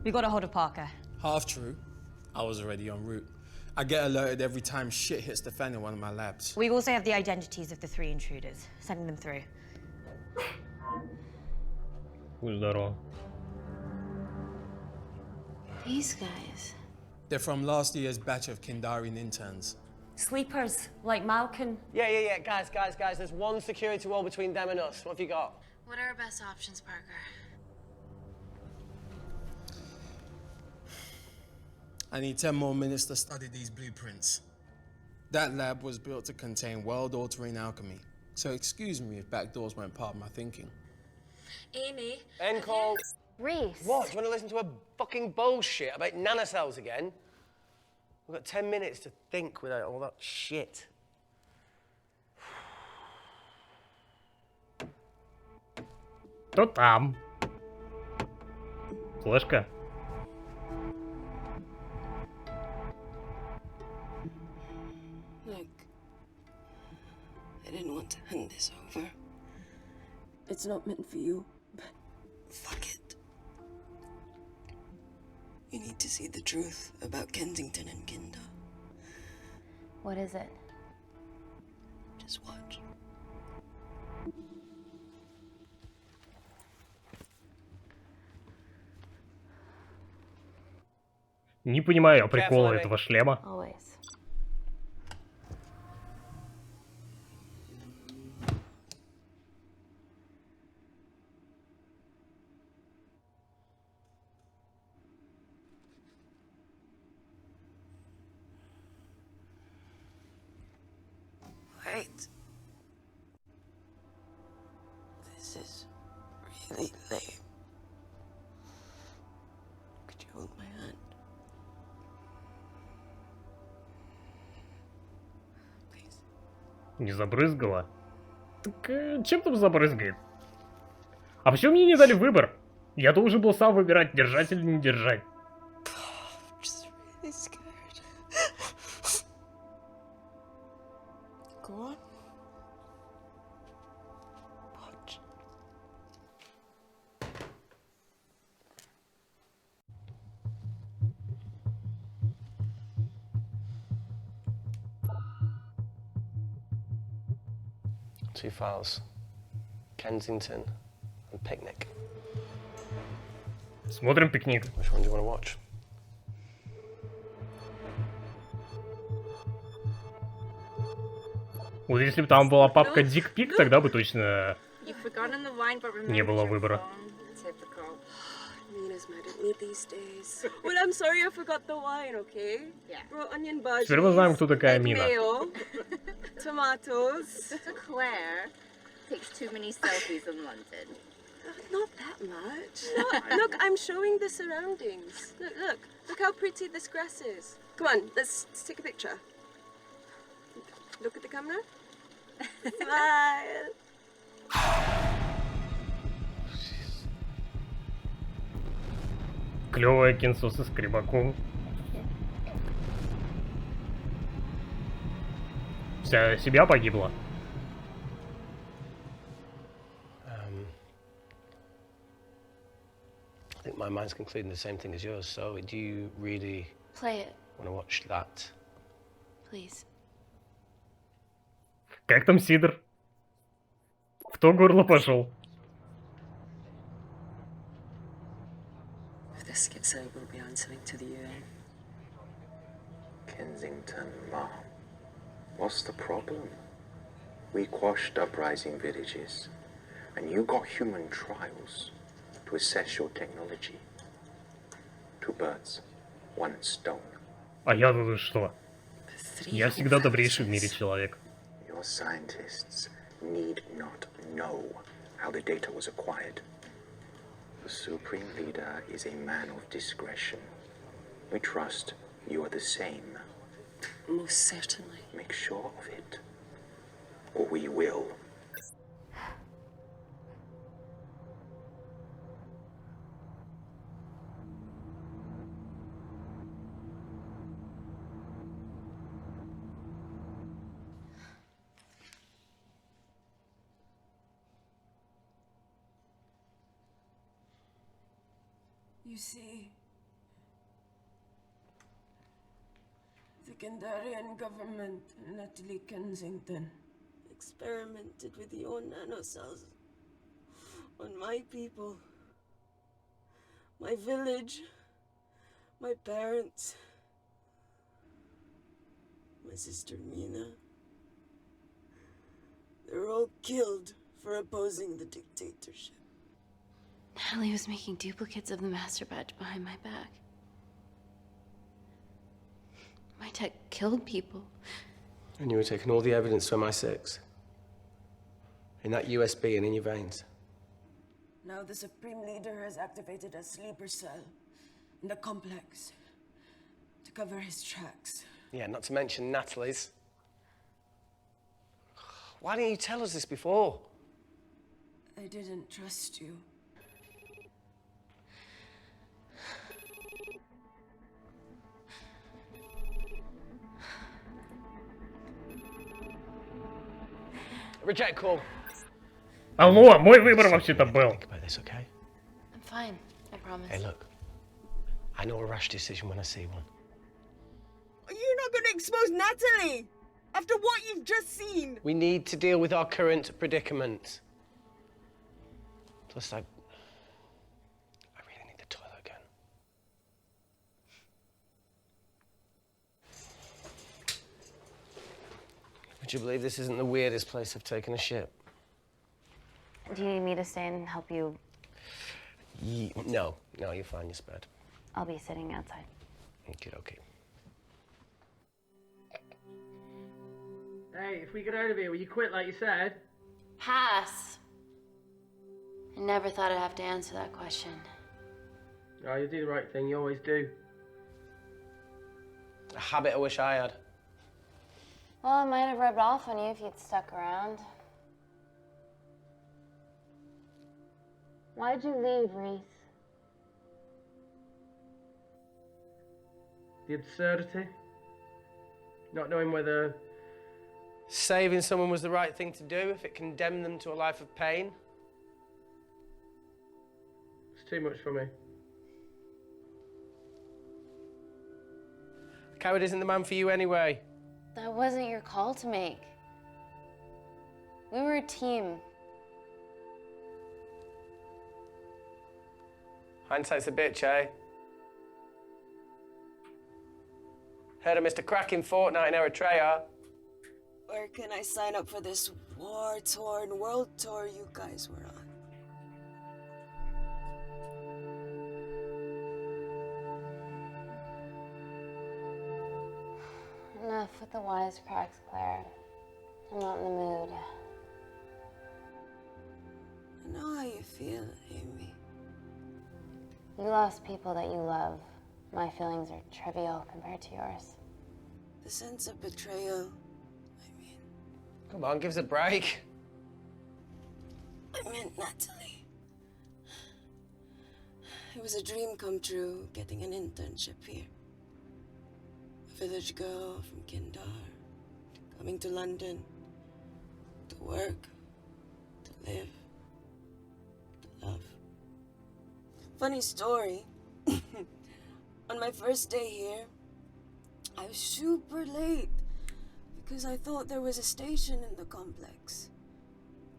Speaker 18: We got a hold of Parker.
Speaker 19: Half true. I was already en route. I get alerted every time shit hits the fan in one of my labs.
Speaker 8: We also have the identities of the 3 intruders. Sending them through.
Speaker 1: Здорово.
Speaker 3: These guys.
Speaker 19: They're from last year's batch of Kindarian interns.
Speaker 7: Sleepers, like Malkin.
Speaker 2: Yeah. Guys. There's one security wall between them and us. What have you got?
Speaker 3: What are our best options, Parker?
Speaker 19: I need 10 more minutes to study these blueprints. That lab was built to contain world-altering alchemy. So excuse me if backdoors weren't part of my thinking.
Speaker 7: Amy.
Speaker 2: End call.
Speaker 3: Reese.
Speaker 2: What? Do you want to listen to a fucking bullshit about nanocells again? We've got 10 minutes to think without all that shit.
Speaker 1: Кто там? Флешка.
Speaker 14: Look, I didn't want to hand this over. It's not meant for you, but fuck it. You need to see the truth about Kensington and Kinder.
Speaker 3: What is it?
Speaker 14: Just watch.
Speaker 1: Не понимаю прикола этого шлема.
Speaker 3: Always.
Speaker 14: Wait. This is really lame. Could you hold my hand? Please.
Speaker 1: Не забрызгала? Так чем там забрызгает? А почему мне не дали выбор? Я должен был сам выбирать, держать или не держать.
Speaker 14: Just really scared. Go on. Watch.
Speaker 2: Two files. Kensington and Picnic.
Speaker 1: Смотрим пикник.
Speaker 2: Which one do you want to watch?
Speaker 1: Вот если бы там была папка Dick Pic, тогда бы точно не было выбора.
Speaker 16: Nina's mad at me these days. Well, I'm sorry I forgot the wine, okay? Yeah. Brought onion bhaji.
Speaker 1: Теперь мы знаем, кто такая Мина.
Speaker 16: Mayo, tomatoes.
Speaker 15: Claire takes too many selfies in London.
Speaker 16: Not that much. Look, I'm showing the surroundings. Look how pretty this grass is. Come on, let's take a picture. Look at the camera. Smile.
Speaker 1: Клевое кинцо со скребаком. Вся семья погибла.
Speaker 2: I think my mind's concluding the same thing as yours, so do you really
Speaker 3: Play it,
Speaker 2: want to watch that?
Speaker 3: please.
Speaker 1: Как там Сидор? В то горло пошел.
Speaker 14: If this gets out, we'll be answering to the UN.
Speaker 20: Kensington, Mom. What's the problem? We quashed uprising villages, and you got human trials to assess your technology. 2 birds, 1 stone.
Speaker 1: А я тут что? Я всегда добрейший в мире человек.
Speaker 20: Your scientists need not know how the data was acquired. The Supreme Leader is a man of discretion. We trust you are the same.
Speaker 14: Most certainly.
Speaker 20: Make sure of it, or we will.
Speaker 14: You see, the Kandarian government and Natalie Kensington experimented with your nanocells on my people, my village, my parents, my sister Mina. They were all killed for opposing the dictatorship.
Speaker 3: Natalie was making duplicates of the master badge behind my back. My tech killed people.
Speaker 17: And you were taking all the evidence to MI6? In that USB and in your veins?
Speaker 14: Now the Supreme Leader has activated a sleeper cell in the complex to cover his tracks.
Speaker 17: Yeah, not to mention Natalie's. Why didn't you tell us this before?
Speaker 14: I didn't trust you.
Speaker 17: Reject call.
Speaker 1: Алло, мой выбор вообще-то был.
Speaker 17: Think about this, okay?
Speaker 3: I'm fine, I promise.
Speaker 17: Hey, look. I know a rash decision when I see one.
Speaker 14: You're not going to expose Natalie after what you've just seen.
Speaker 17: We need to deal with our current predicament. Plus, I really need the toilet again. Would you believe this isn't the weirdest place I've taken a shit?
Speaker 8: Do you need me to stay and help you?
Speaker 17: No, you're fine, you're spared.
Speaker 8: I'll be sitting outside.
Speaker 17: Okay.
Speaker 2: Hey, if we get out of here, will you quit like you said?
Speaker 3: Pass. I never thought I'd have to answer that question.
Speaker 2: Oh, you do the right thing, you always do.
Speaker 17: A habit I wish I had.
Speaker 3: Well, it might have rubbed off on you if you'd stuck around. Why'd you leave, Reese?
Speaker 2: The absurdity. Not knowing whether...
Speaker 17: Saving someone was the right thing to do if it condemned them to a life of pain.
Speaker 2: It's too much for me.
Speaker 17: A coward isn't the man for you anyway.
Speaker 3: That wasn't your call to make. We were a team.
Speaker 17: Hindsight's a bitch, eh? Heard of Mr. Cracking Fortnite in Eritrea?
Speaker 14: Where can I sign up for this war-torn world tour you guys were on?
Speaker 3: Enough with the wisecracks, Claire. I'm not in the mood.
Speaker 14: I know how you feel, Amy.
Speaker 3: You lost people that you love. My feelings are trivial compared to yours.
Speaker 14: The sense of betrayal.
Speaker 17: Come on, give us a break.
Speaker 14: I meant Natalie. It was a dream come true, getting an internship here. A village girl from Kindar, coming to London, to work, to live, to love. Funny story. On my first day here, I was super late because I thought there was a station in the complex.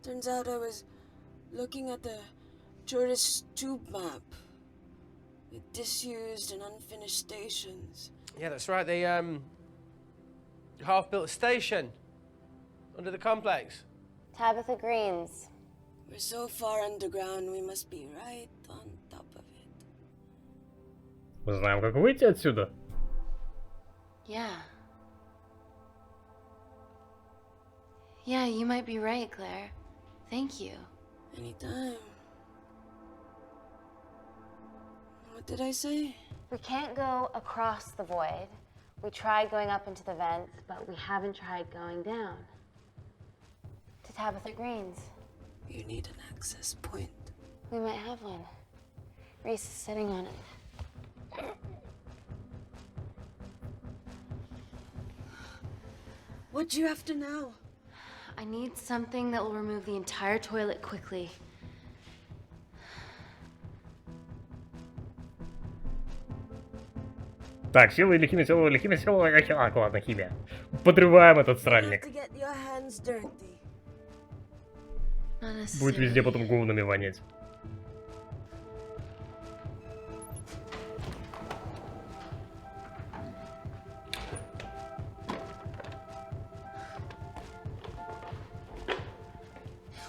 Speaker 14: Turns out I was looking at the tourist tube map with disused and unfinished stations.
Speaker 17: Yeah, that's right. They half-built a station under the complex.
Speaker 3: Tabitha Greens.
Speaker 14: We're so far underground, we must be right on top of it.
Speaker 1: Мы знаем, как выйти отсюда.
Speaker 3: Yeah. Yeah, you might be right, Claire. Thank you.
Speaker 14: Anytime. What did I say?
Speaker 3: We can't go across the void. We tried going up into the vents, but we haven't tried going down. To Tabitha Greens.
Speaker 14: You need an access point.
Speaker 3: We might have one. Reese is sitting on it.
Speaker 14: What do you have to know?
Speaker 3: I need something that will remove the entire toilet quickly.
Speaker 1: Так, сила или химия, сила или химия, сила или химия. А, ладно, химия. Подрываем этот сральник. Будет везде потом говнами вонять.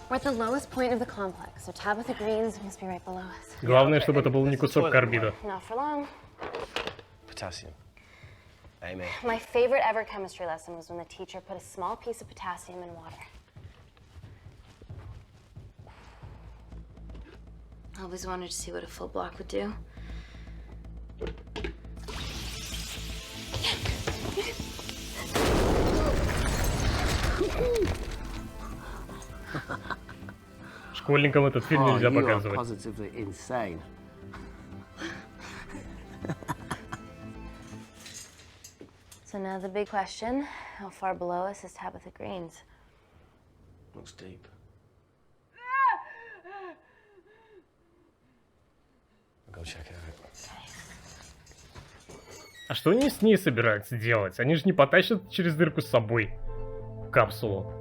Speaker 3: We're at the lowest point of the complex, so Tabitha Greens must be right below us.
Speaker 1: Главное, чтобы это был не кусок карбида.
Speaker 3: Not for long.
Speaker 17: Potassium. Amy.
Speaker 3: My favorite ever chemistry lesson was when the teacher put a small piece of potassium in water. I always wanted to see what a full block would do.
Speaker 1: Школьникам этот фильм нельзя показывать.
Speaker 17: Positively insane.
Speaker 3: So now the big question, how far below us is Tabitha Greens?
Speaker 17: Looks deep. I'll go check it out.
Speaker 1: А что они с ней собираются делать? Они же не потащат через дырку с собой капсулу.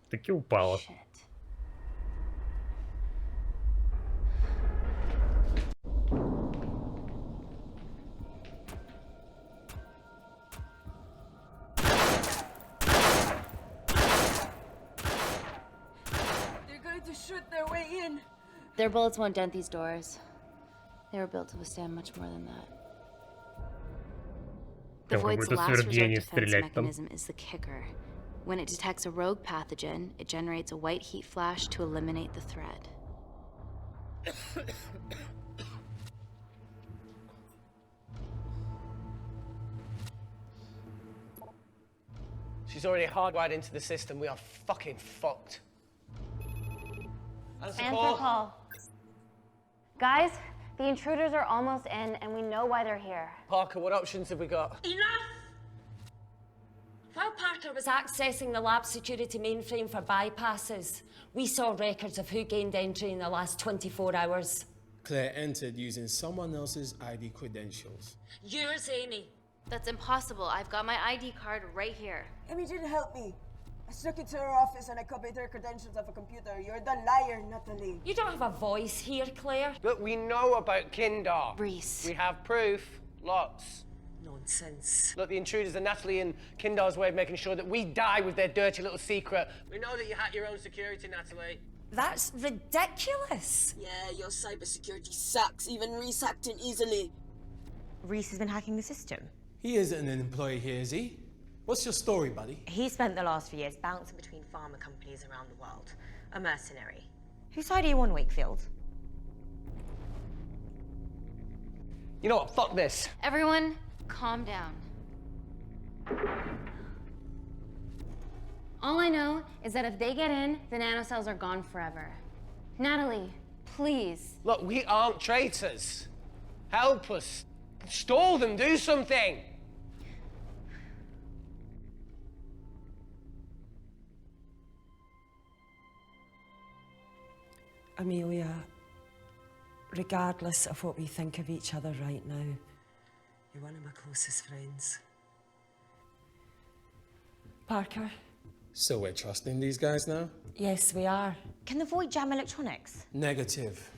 Speaker 1: Таки упала.
Speaker 16: They're going to shoot their way in.
Speaker 3: Their bullets won't dent these doors. They were built to withstand much more than that. The Void's last resort defense mechanism is the kicker. When it detects a rogue pathogen, it generates a white heat flash to eliminate the threat.
Speaker 17: She's already hardwired into the system. We are fucking fucked.
Speaker 3: Answer call. Guys, the intruders are almost in, and we know why they're here.
Speaker 17: Parker, what options have we got?
Speaker 7: Enough! While Parker was accessing the lab security mainframe for bypasses, we saw records of who gained entry in the last 24 hours.
Speaker 19: Claire entered using someone else's ID credentials.
Speaker 7: Yours, Amy.
Speaker 3: That's impossible. I've got my ID card right here.
Speaker 14: Amy didn't help me. I snuck into her office and I copied her credentials off a computer. You're the liar, Natalie.
Speaker 7: You don't have a voice here, Claire.
Speaker 17: Look, we know about Kindar.
Speaker 3: Reese.
Speaker 17: We have proof. Lots.
Speaker 7: Nonsense.
Speaker 17: Look, the intruders are Natalie and Kindar's way of making sure that we die with their dirty little secret.
Speaker 2: We know that you hack your own security, Natalie.
Speaker 7: That's ridiculous.
Speaker 14: Yeah, your cybersecurity sucks. Even Reese hacked in easily.
Speaker 8: Reese has been hacking the system.
Speaker 19: He isn't an employee here, is he? What's your story, buddy?
Speaker 8: He spent the last few years bouncing between pharma companies around the world. A mercenary. Whose side are you on, Wakefield?
Speaker 17: You know what? Fuck this.
Speaker 3: Everyone, calm down. All I know is that if they get in, the nanocells are gone forever. Natalie, please.
Speaker 17: Look, we aren't traitors. Help us. Stall them. Do something.
Speaker 14: Amelia, regardless of what we think of each other right now, you're one of my closest friends. Parker?
Speaker 19: So we're trusting these guys now?
Speaker 14: Yes, we are.
Speaker 8: Can the Void jam electronics?
Speaker 19: Negative.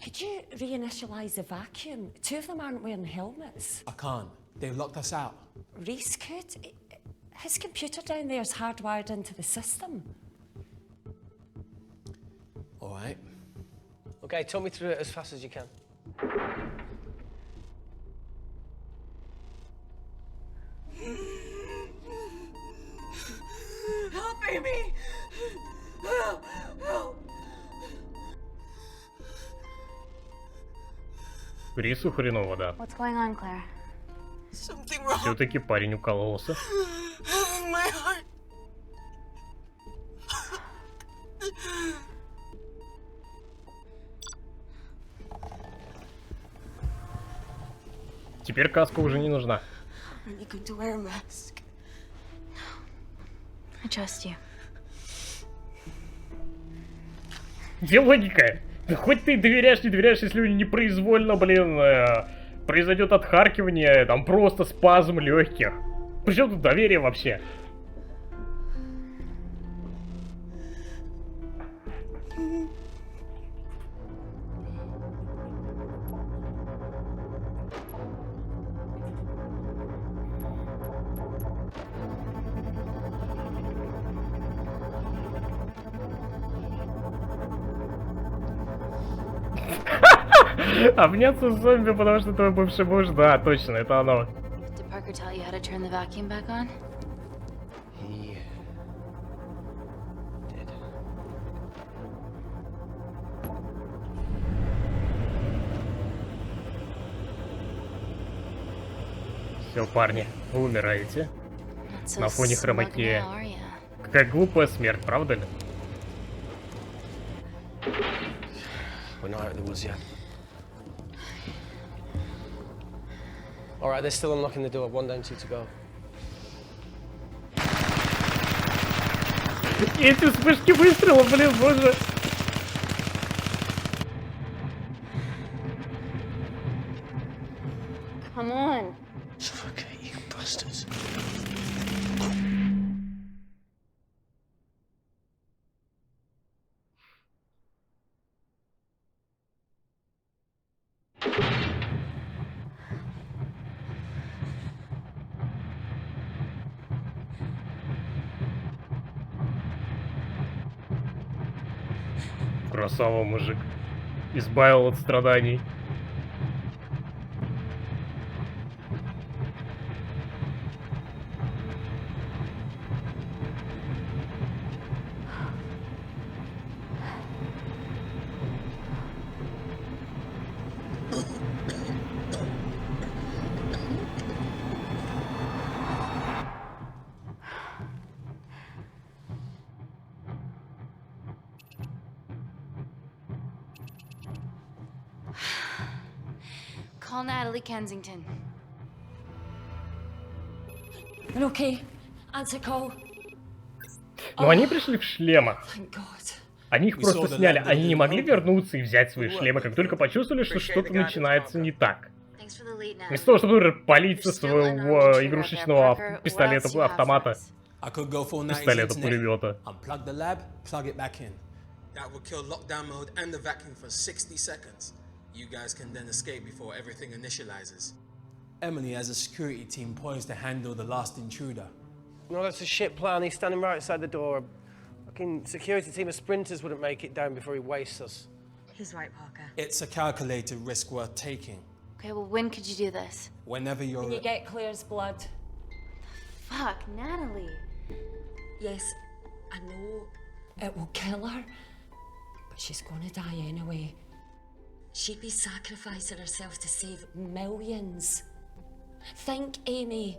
Speaker 7: Could you reinitialize the vacuum? Two of them aren't wearing helmets.
Speaker 19: I can't. They've locked us out.
Speaker 7: Reese could. His computer down there is hardwired into the system.
Speaker 19: All right.
Speaker 17: Okay, talk me through it as fast as you can.
Speaker 14: Help, Amy! Help! Help!
Speaker 1: Рису хреново, да.
Speaker 3: What's going on, Claire?
Speaker 14: Something wrong.
Speaker 1: Все-таки парень укололся.
Speaker 14: My heart.
Speaker 1: Теперь каска уже не нужна.
Speaker 14: Aren't you going to wear a mask?
Speaker 3: I trust you.
Speaker 1: Где логика? Да хоть ты доверяешь, не доверяешь, если у него непроизвольно, блин, произойдет отхаркивание, там просто спазм легких. Причем тут доверие вообще? Обняться с зомби, потому что твой бывший муж, да, точно, это оно.
Speaker 3: Did Parker tell you how to turn the vacuum back on?
Speaker 17: He did.
Speaker 1: Все, парни, вы умираете.
Speaker 3: Not so
Speaker 1: На фоне
Speaker 3: smug
Speaker 1: хромотея.
Speaker 3: now, are ya?
Speaker 1: Какая глупая смерть, правда ли?
Speaker 17: We're not out of the woods yet. All right, they're still unlocking the door. 1 down, 2 to go.
Speaker 1: Эти вспышки выстрелов, блин, боже.
Speaker 3: Come on.
Speaker 17: Suffocate, you bastards.
Speaker 1: Красава, мужик. Избавил от страданий.
Speaker 3: Call Natalie Kensington.
Speaker 7: We're okay. Answer call.
Speaker 1: Но они пришли в шлемах.
Speaker 7: Thank God.
Speaker 1: Они их просто сняли. Они не могли вернуться и взять свои шлемы, как только почувствовали, что что-то начинается не так. Вместо того, чтобы палить со своего игрушечного пистолета-автомата, пистолета-пулемета.
Speaker 19: Unplug the lab, plug it back in. That will kill lockdown mode and the vacuum for 60 seconds. You guys can then escape before everything initializes. Emily has a security team poised to handle the last intruder.
Speaker 17: No, that's a shit plan. He's standing right outside the door. A fucking security team of sprinters wouldn't make it down before he wastes us.
Speaker 7: He's right, Parker.
Speaker 19: It's a calculated risk worth taking.
Speaker 3: Okay, well, when could you do this?
Speaker 19: Whenever you're...
Speaker 7: When you get Claire's blood.
Speaker 3: Fuck, Natalie.
Speaker 7: Yes, I know it will kill her, but she's gonna die anyway. She'd be sacrificing herself to save millions. Think, Amy.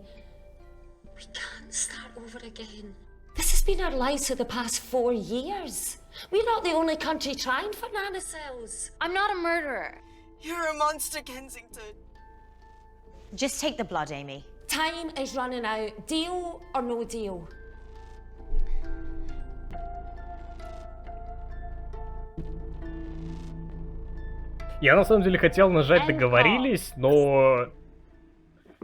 Speaker 7: We can't start over again. This has been our lives for the past 4 years. We're not the only country trying for nanocells.
Speaker 3: I'm not a murderer.
Speaker 14: You're a monster, Kensington.
Speaker 8: Just take the blood, Amy.
Speaker 7: Time is running out. Deal or no deal?
Speaker 1: Я на самом деле хотел нажать «Договорились», но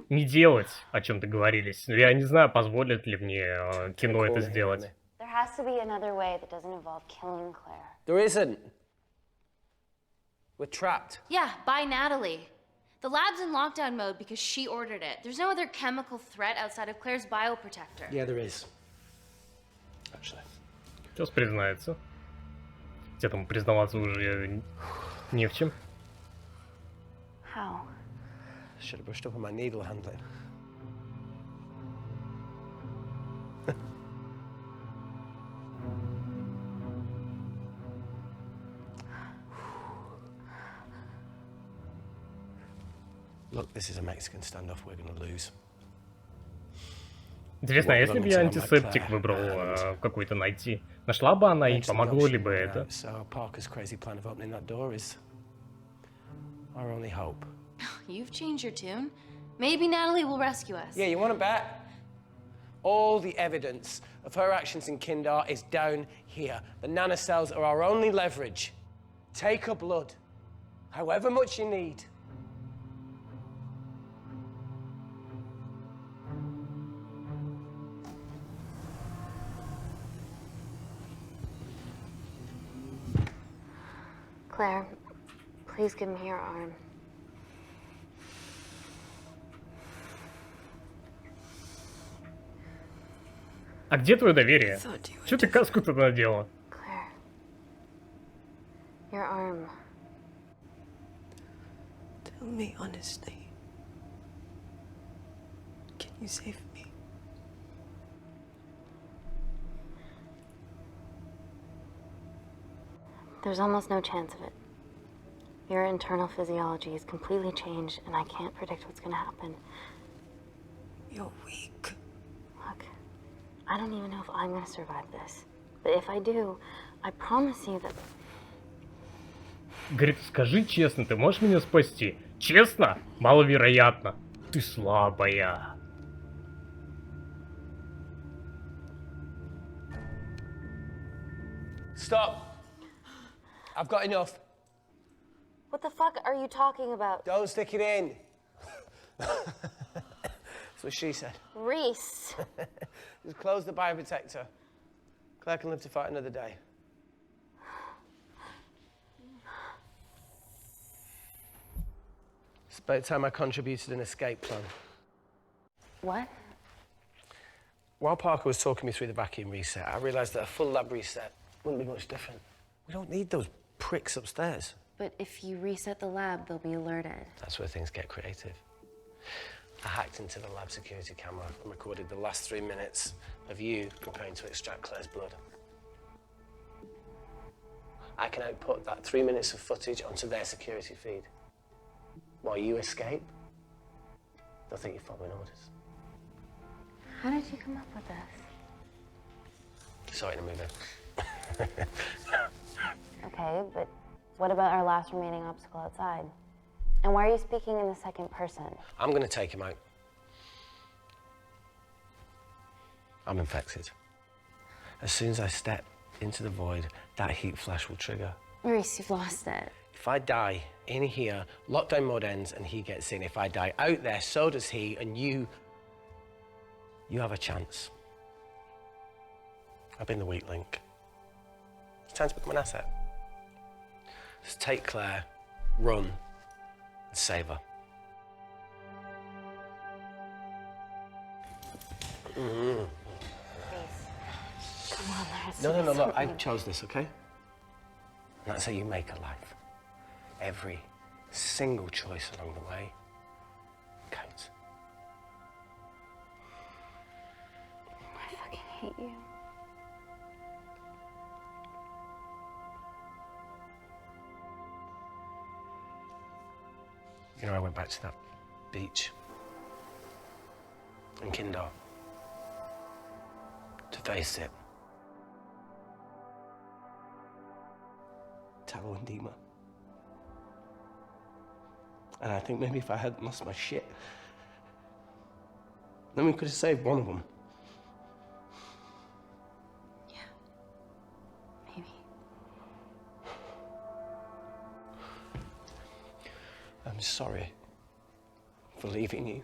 Speaker 1: не делать, о чем договорились. Я не знаю, позволит ли мне кино это сделать.
Speaker 3: There has to be another way that doesn't involve killing Claire.
Speaker 17: There isn't. We're trapped.
Speaker 3: Yeah, by Natalie. The lab's in lockdown mode because she ordered it. There's no other chemical threat outside of Claire's bioprotector.
Speaker 17: Yeah, there is. Actually.
Speaker 1: Сейчас признается. Хотя там признаваться уже не в чем.
Speaker 3: How?
Speaker 17: Should have brushed up on my needle handling. Look, this is a Mexican standoff we're gonna lose.
Speaker 1: Интересно, а если бы я антисептик выбрал какой-то найти, нашла бы она и помогло ли бы это?
Speaker 17: So Parker's crazy plan of opening that door is our only hope.
Speaker 3: You've changed your tune. Maybe Natalie will rescue us.
Speaker 17: Yeah, you want to bet? All the evidence of her actions in Kindar is down here. The nanocells are our only leverage. Take her blood, however much you need.
Speaker 3: Claire, please give me your arm.
Speaker 1: А где твое доверие? Чё ты каску-то надела?
Speaker 3: Claire, your arm.
Speaker 14: Tell me honestly. Can you save me?
Speaker 3: There's almost no chance of it. Your internal physiology is completely changed, and I can't predict what's gonna happen.
Speaker 14: You're weak.
Speaker 3: Look, I don't even know if I'm gonna survive this. But if I do, I promise you that...
Speaker 1: Говорит, скажи честно, ты можешь меня спасти? Честно? Маловероятно. Ты слабая.
Speaker 17: Stop. I've got enough.
Speaker 3: What the fuck are you talking about?
Speaker 17: Don't stick it in. That's what she said.
Speaker 3: Reese.
Speaker 17: Just close the bioprotector. Claire can live to fight another day. It's about time I contributed an escape plan.
Speaker 3: What?
Speaker 17: While Parker was talking me through the vacuum reset, I realised that a full lab reset wouldn't be much different. We don't need those pricks upstairs.
Speaker 3: But if you reset the lab, they'll be alerted.
Speaker 17: That's where things get creative. I hacked into the lab security camera and recorded the last 3 minutes of you preparing to extract Claire's blood. I can output that 3 minutes of footage onto their security feed. While you escape, they'll think you're following orders.
Speaker 3: How did you come up with this?
Speaker 17: Saw it in a movie.
Speaker 3: Okay, but what about our last remaining obstacle outside? And why are you speaking in the second person?
Speaker 17: I'm going to take him out. I'm infected. As soon as I step into the void, that heat flash will trigger.
Speaker 3: Reese, you've lost it.
Speaker 17: If I die in here, lockdown mode ends and he gets in. If I die out there, so does he, and you have a chance. I've been the weak link. It's time to become an asset. Just take Claire, run, and save her. Mm-hmm.
Speaker 3: Come on, there has to be
Speaker 17: No, look, I
Speaker 3: something.
Speaker 17: chose this, okay? And that's how you make a life. Every single choice along the way counts.
Speaker 3: I fucking hate you.
Speaker 17: You know, I went back to that beach in Kindar to face it. Taro and Dima. And I think maybe if I hadn't lost my shit, then we could have saved one of them.
Speaker 3: Yeah. Maybe.
Speaker 17: I'm sorry for leaving you.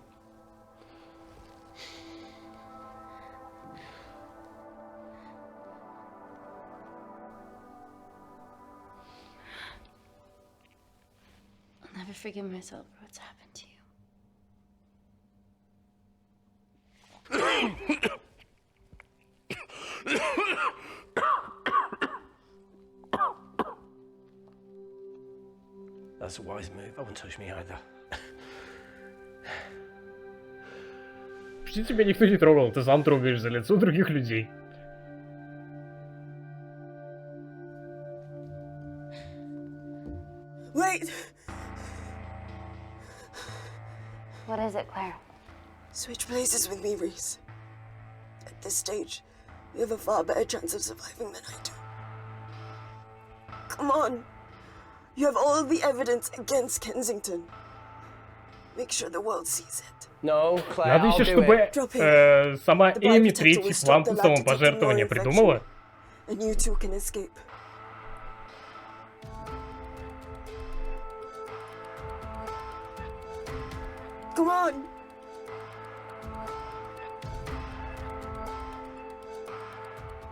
Speaker 3: I'll never forgive myself for what's happened to you.
Speaker 17: That's a wise move. I wouldn't touch me either.
Speaker 1: Почти тебя никто не трогал, ты сам трогаешь за лицо других людей.
Speaker 14: Wait!
Speaker 3: What is it, Claire?
Speaker 14: Switch places with me, Reese. At this stage, you have a far better chance of surviving than I do. Come on. You have all the evidence against Kensington. Make sure the world sees it.
Speaker 17: No, Claire,
Speaker 1: Надо еще, чтобы сама Эми третий план самопожертвования придумала.
Speaker 14: And you two can escape. Come on.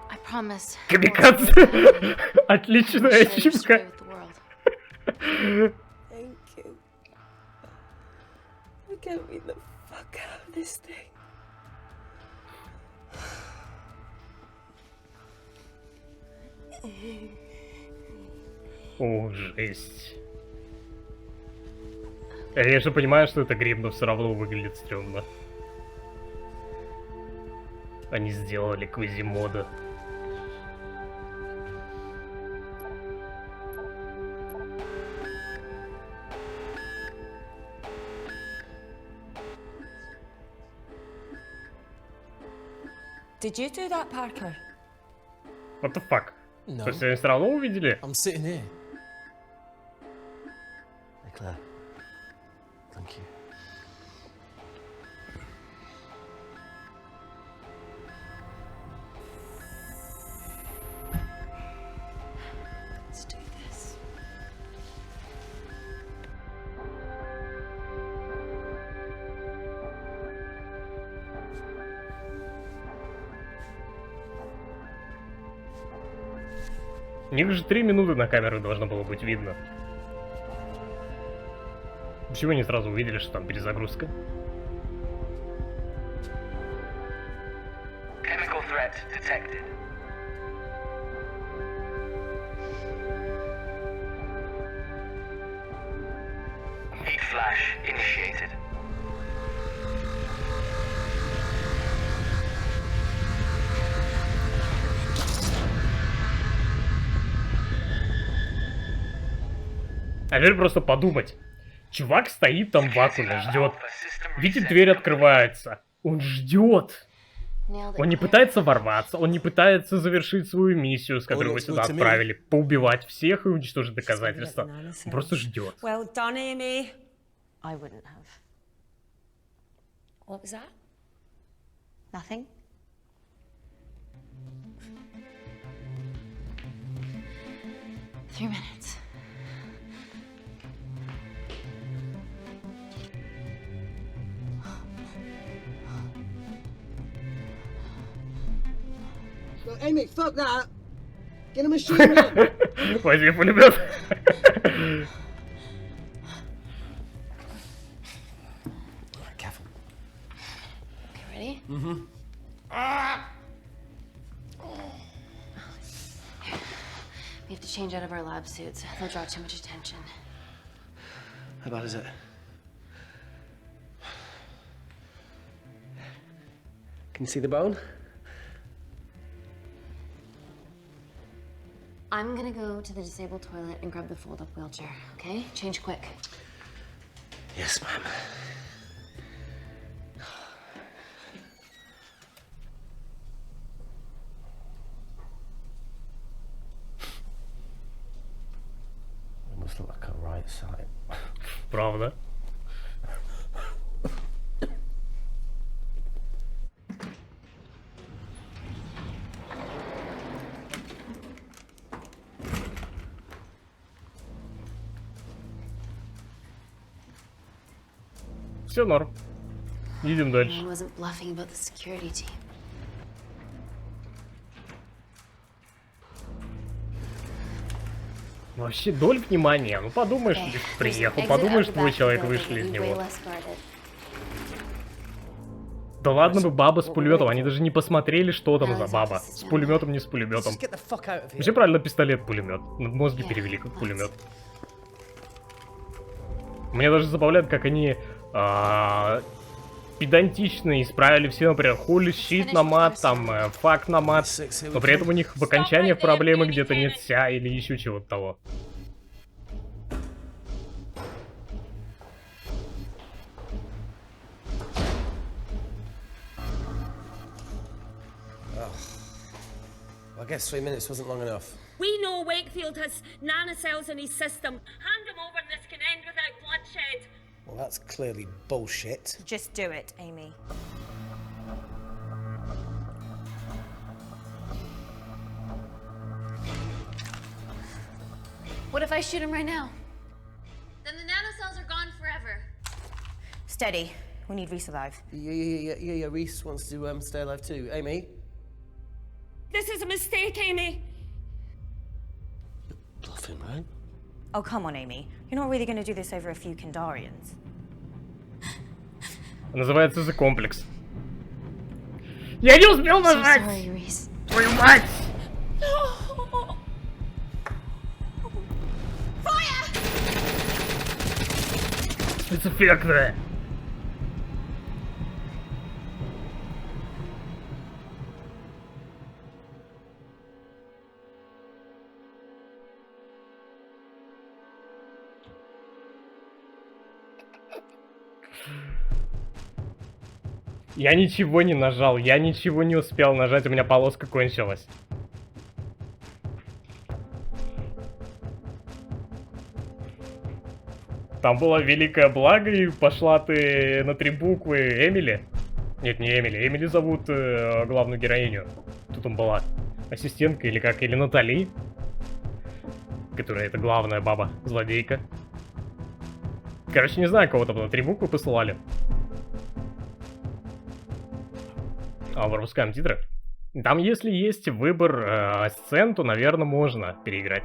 Speaker 3: I promise.
Speaker 1: Камикадзе. Отличная ачивка.
Speaker 14: Thank you. I can't beat the fuck out of this thing.
Speaker 1: О, жесть. Я, конечно, понимаю, что это гриб, но все равно выглядит стрёмно. Они сделали Квазимода.
Speaker 7: Did you do that, Parker?
Speaker 1: What the fuck?
Speaker 19: No.
Speaker 1: То есть они все равно увидели?
Speaker 19: I'm sitting here.
Speaker 6: Hey, Claire. Thank you.
Speaker 3: Let's do this.
Speaker 1: У них же 3 минуты на камеру должно было быть видно. Почему они сразу увидели, что там перезагрузка?
Speaker 11: Chemical threat detected. Heat flash initiated.
Speaker 1: А теперь просто подумать. Чувак стоит там в вакууме, ждет. Видит, дверь открывается. Он ждет. Он не пытается ворваться, он не пытается завершить свою миссию, с которой его сюда отправили. Поубивать всех и уничтожить доказательства. Он просто ждет.
Speaker 7: Well done, Amy.
Speaker 8: I wouldn't have.
Speaker 7: What was that?
Speaker 8: Nothing?
Speaker 3: Three minutes.
Speaker 2: No, Amy, fuck that. Get a machine gun.
Speaker 1: Возьми пулемет.
Speaker 6: Careful.
Speaker 3: Okay, ready?
Speaker 6: Mm-hmm.
Speaker 3: We have to change out of our lab suits. They'll draw too much attention.
Speaker 6: How bad is it?
Speaker 17: Can you see the bone?
Speaker 3: I'm gonna go to the disabled toilet and grab the fold-up wheelchair, okay? Change quick.
Speaker 6: Yes, ma'am. It must look like a right side.
Speaker 1: Правда? Все норм. Едем дальше.
Speaker 3: I wasn't bluffing about the security team.
Speaker 1: Вообще, доль внимания. Ну подумаешь,
Speaker 3: Okay,
Speaker 1: лифт
Speaker 3: there's an
Speaker 1: приехал,
Speaker 3: exit
Speaker 1: подумаешь,
Speaker 3: out the
Speaker 1: двое
Speaker 3: back of the
Speaker 1: человек
Speaker 3: building.
Speaker 1: вышли
Speaker 3: It'll
Speaker 1: из
Speaker 3: be way
Speaker 1: него.
Speaker 3: less guarded.
Speaker 1: Да ладно бы баба с пулеметом, они даже не посмотрели, что там за баба. С пулеметом, не с пулеметом. Вообще правильно пистолет-пулемет. Мозги перевели как пулемет. Мне даже забавляет, как они педантично исправили все, например, holy shit на мат, там, fuck на мат, но при этом у них в окончаниях проблемы где-то нет ся или еще чего-то того.
Speaker 17: I guess 3 minutes wasn't long enough.
Speaker 7: We know Wakefield has nanocells in his system. Hand him over and this can end without bloodshed.
Speaker 17: Well, that's clearly bullshit.
Speaker 8: Just do it, Amy.
Speaker 3: What if I shoot him right now? Then the nanocells are gone forever.
Speaker 8: Steady. We need Reese alive.
Speaker 17: Yeah, Reese wants to stay alive too. Amy?
Speaker 7: This is a mistake, Amy.
Speaker 17: Bluffing, right?
Speaker 8: Oh, come on, Amy. You're not really going to do this over a few Kindarians.
Speaker 1: Называется The Complex. Я не успел нажать!
Speaker 3: Sorry, Reese.
Speaker 1: Твою мать! Спецэффекты! Я ничего не нажал, я ничего не успел нажать, у меня полоска кончилась. Там было великое благо, и пошла ты на 3 буквы Эмили. Нет, не Эмили. Эмили зовут главную героиню. Тут там была ассистентка или как, или Натали. Которая это главная баба, злодейка. Короче, не знаю, кого там на 3 буквы посылали. А в русском титрах. Там, если есть выбор сцен, то, наверное, можно переиграть.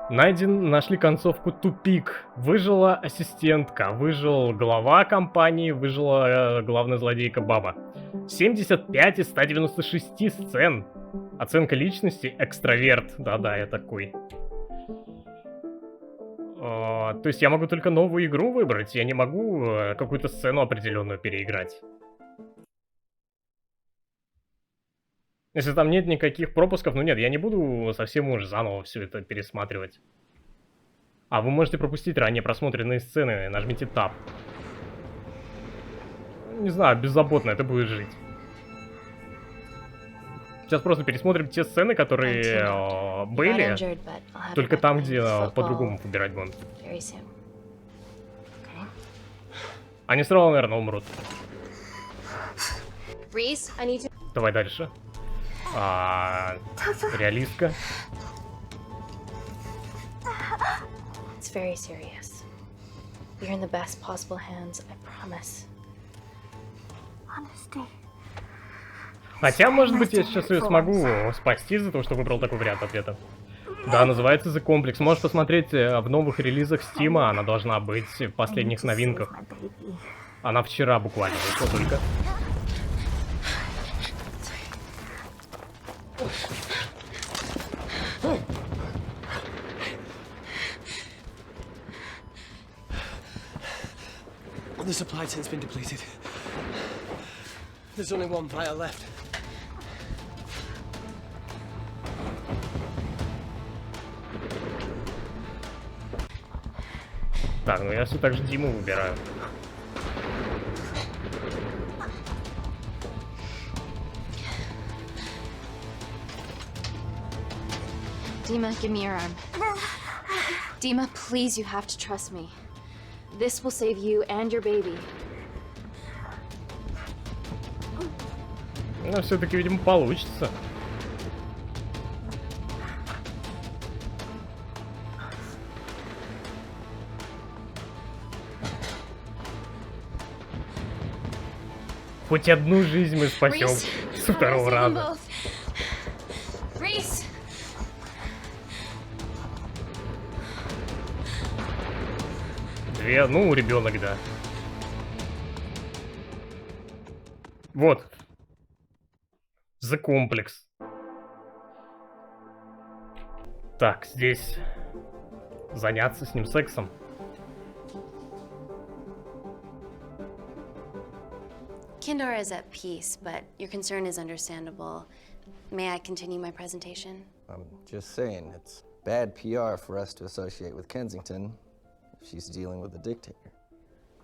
Speaker 1: Нашли концовку тупик. Выжила ассистентка, выжил глава компании, выжила главная злодейка баба. 75 из 196 сцен. Оценка личности экстраверт. Да-да, я такой. То есть я могу только новую игру выбрать, я не могу какую-то сцену определенную переиграть. Если там нет никаких пропусков, ну нет, я не буду совсем уж заново все это пересматривать. А вы можете пропустить ранее просмотренные сцены, нажмите Tab. Не знаю, беззаботно это будет жить. Сейчас просто пересмотрим те сцены, которые были, только там, где по-другому выбирать будем. Они сразу, наверное, умрут. Давай дальше. Реалистка.
Speaker 3: It's very serious. You're in the best possible hands, I promise.
Speaker 5: Honesty.
Speaker 1: Хотя, может быть, я сейчас ее смогу спасти из-за того, что выбрал такой вариант ответа. Да, называется The Complex. Можешь посмотреть в новых релизах Steam, она должна быть в последних новинках. Она вчера буквально вышла только.
Speaker 17: The supply tent's been depleted. There's only one vial left.
Speaker 1: Так, ну я все так же Диму выбираю.
Speaker 3: Dima, give me your arm. Dima, please, you have to trust me. This will save you and your baby.
Speaker 1: Ну, все-таки, видимо, получится. Хоть одну жизнь мы спасем со второго раза. Две, ну, ребенок, да. Вот. The Complex. Так, здесь заняться с ним сексом.
Speaker 3: Kindar is at peace, but your concern is understandable. May I continue my presentation?
Speaker 6: I'm just saying, it's bad PR for us to associate with Kensington if she's dealing with a dictator.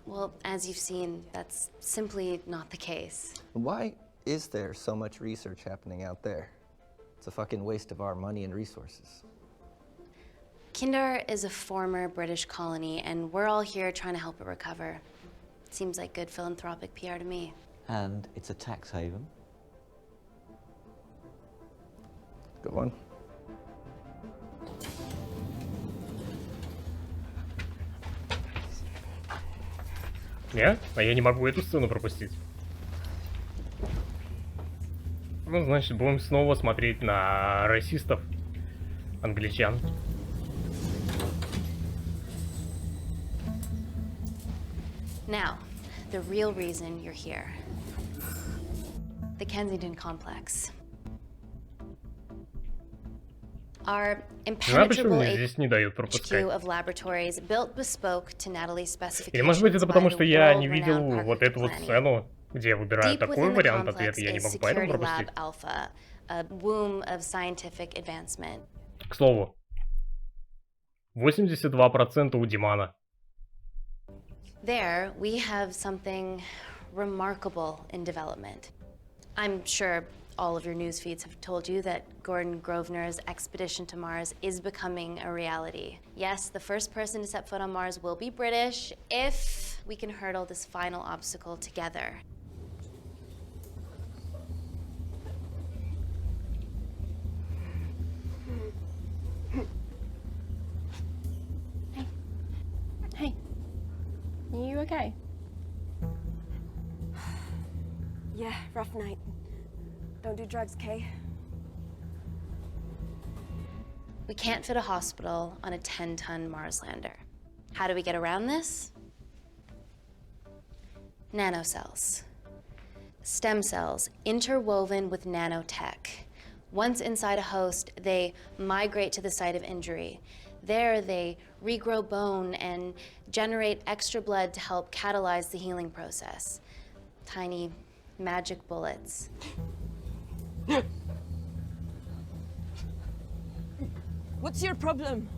Speaker 3: Well, as you've seen, that's simply not the case.
Speaker 6: Why is there so much research happening out there? It's a fucking waste of our money and resources.
Speaker 3: Kindar is a former British colony, and we're all here trying to help it recover. Seems like good philanthropic PR to me.
Speaker 21: And it's a tax haven.
Speaker 6: Good one.
Speaker 1: Не? А я не могу эту сцену пропустить. Ну, значит, будем снова смотреть на расистов, англичан.
Speaker 3: Now, the real reason you're here. The Kensington Complex. Our impenetrable HQ of laboratories built bespoke to Natalie's specifications.
Speaker 1: Или, может быть, это потому, что я не видел вот эту вот сцену, где я выбираю такой вариант ответа, я не могу поэтому пропустить.
Speaker 3: Alpha, a womb of scientific advancement.
Speaker 1: К слову, 82% у Димана.
Speaker 3: There, we have something remarkable in development. I'm sure all of your news feeds have told you that Gordon Grosvenor's expedition to Mars is becoming a reality. Yes, the first person to set foot on Mars will be British if we can hurdle this final obstacle together.
Speaker 22: Hey. Are you okay?
Speaker 16: Yeah, rough night. Don't do drugs, Kay.
Speaker 3: We can't fit a hospital on a 10-ton Mars lander. How do we get around this? Nanocells. Stem cells interwoven with nanotech. Once inside a host, they migrate to the site of injury. There, they regrow bone and generate extra blood to help catalyze the healing process. Tiny magic bullets.
Speaker 16: What's your problem?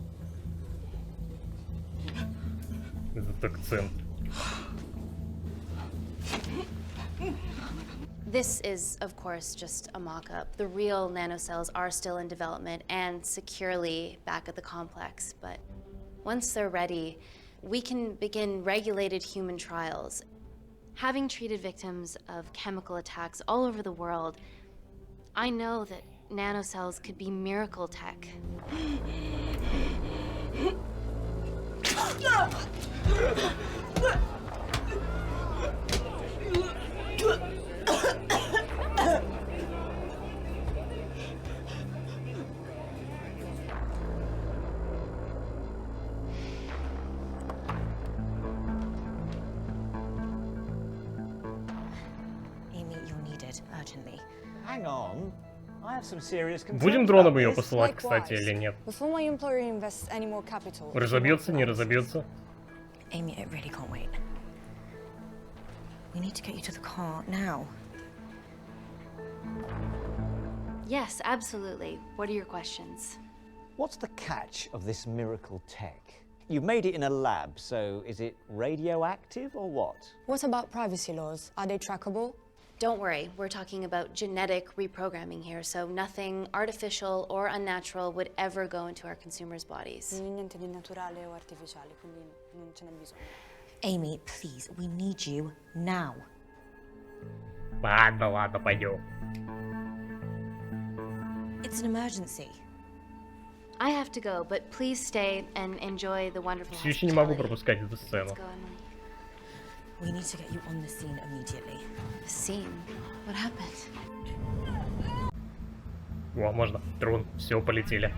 Speaker 1: Этот акцент.
Speaker 3: This is, of course, just a mock-up. The real nanocells are still in development and securely back at the complex, but once they're ready, we can begin regulated human trials. Having treated victims of chemical attacks all over the world, I know that nanocells could be miracle tech.
Speaker 8: Amy, you're needed urgently.
Speaker 9: Hang on. I have some serious concerns.
Speaker 1: Будем дроном ее посылать, кстати, или нет?
Speaker 10: Before my employer invests any more capital.
Speaker 1: Разобьется, не разобьется?
Speaker 8: Amy, it really can't wait. We need to get you to the car now.
Speaker 3: Yes, absolutely. What are your questions?
Speaker 9: What's the catch of this miracle tech? You've made it in a lab, so is it radioactive or what?
Speaker 10: What about privacy laws? Are they trackable?
Speaker 3: Don't worry, we're talking about genetic reprogramming here, so nothing artificial or unnatural would ever go into our consumers' bodies.
Speaker 10: Niente di naturale o artificiale, quindi non ce n'è bisogno.
Speaker 8: Amy, please, we need you now.
Speaker 1: Ладно, ладно, пойдем.
Speaker 8: It's an emergency.
Speaker 3: I have to go, but please stay and enjoy the wonderful
Speaker 1: Все еще не могу пропускать эту сцену.
Speaker 8: We need to get you on the scene immediately.
Speaker 3: The scene? What happened?
Speaker 1: О, можно. Трон. Все, полетели.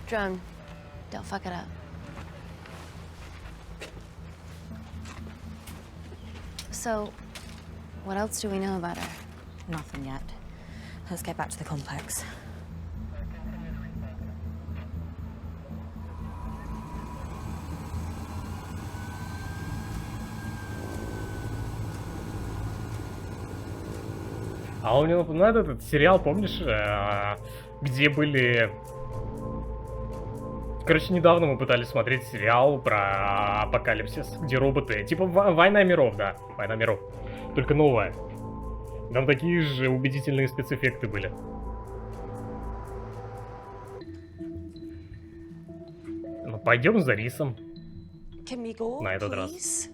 Speaker 3: Drone, don't fuck it up. So, what else do we know about her?
Speaker 8: Nothing yet. Let's get back to the complex.
Speaker 1: А у него напоминает этот сериал, помнишь, где были... Короче, недавно мы пытались смотреть сериал про апокалипсис, где роботы... Типа Война миров, да. Война миров. Только новая. Там такие же убедительные спецэффекты были. Ну, пойдем за рисом. На этот раз.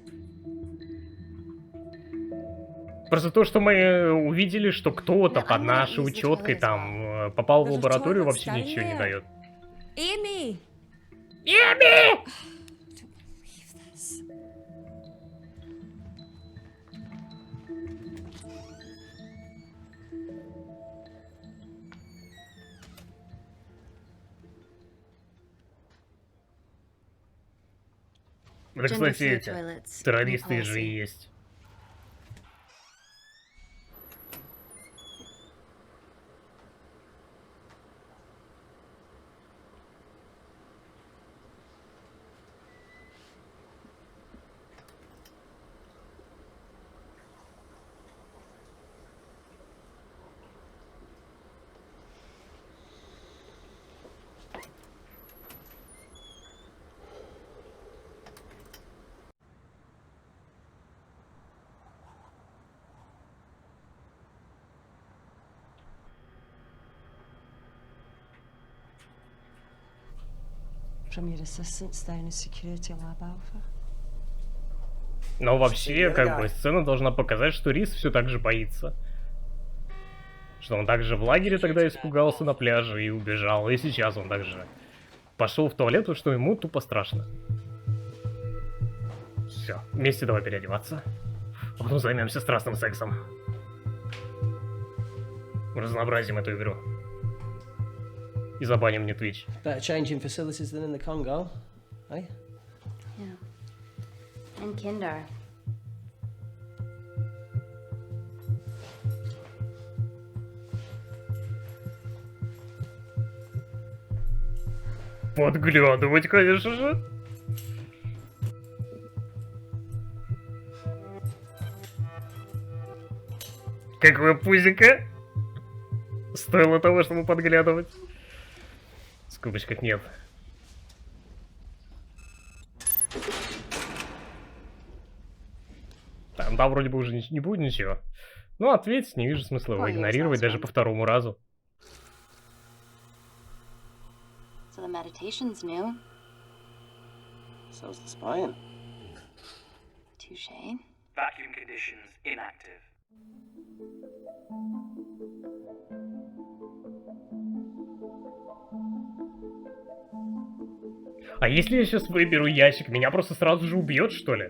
Speaker 1: Просто то, что мы увидели, что кто-то под нашей учеткой там попал в лабораторию, вообще ничего не дает.
Speaker 7: Amy!
Speaker 1: Amy! Да, кстати, эти террористы же и есть.
Speaker 4: From your assistants down in Security Lab Alpha.
Speaker 1: Но вообще, как бы, сцена должна показать, что Рис все так же боится. Что он также в лагере тогда испугался на пляже и убежал. И сейчас он также пошел в туалет, потому что ему тупо страшно. Все, вместе давай переодеваться. А потом займемся страстным сексом. Разнообразим эту игру. И забаним мне Twitch.
Speaker 17: Better changing facilities than in the Congo, eh?
Speaker 3: Yeah. And Kindar.
Speaker 1: Подглядывать, конечно же. Какое пузико. Стоило того, чтобы подглядывать. В скобочках нет. Там вроде бы уже не будет ничего. Ну, ответить не вижу смысла его игнорировать даже по второму разу.
Speaker 3: So the meditation's new.
Speaker 2: So's the spying.
Speaker 3: Touché.
Speaker 11: Vacuum conditions inactive.
Speaker 1: А если я сейчас выберу ящик, меня просто сразу же убьет, что ли?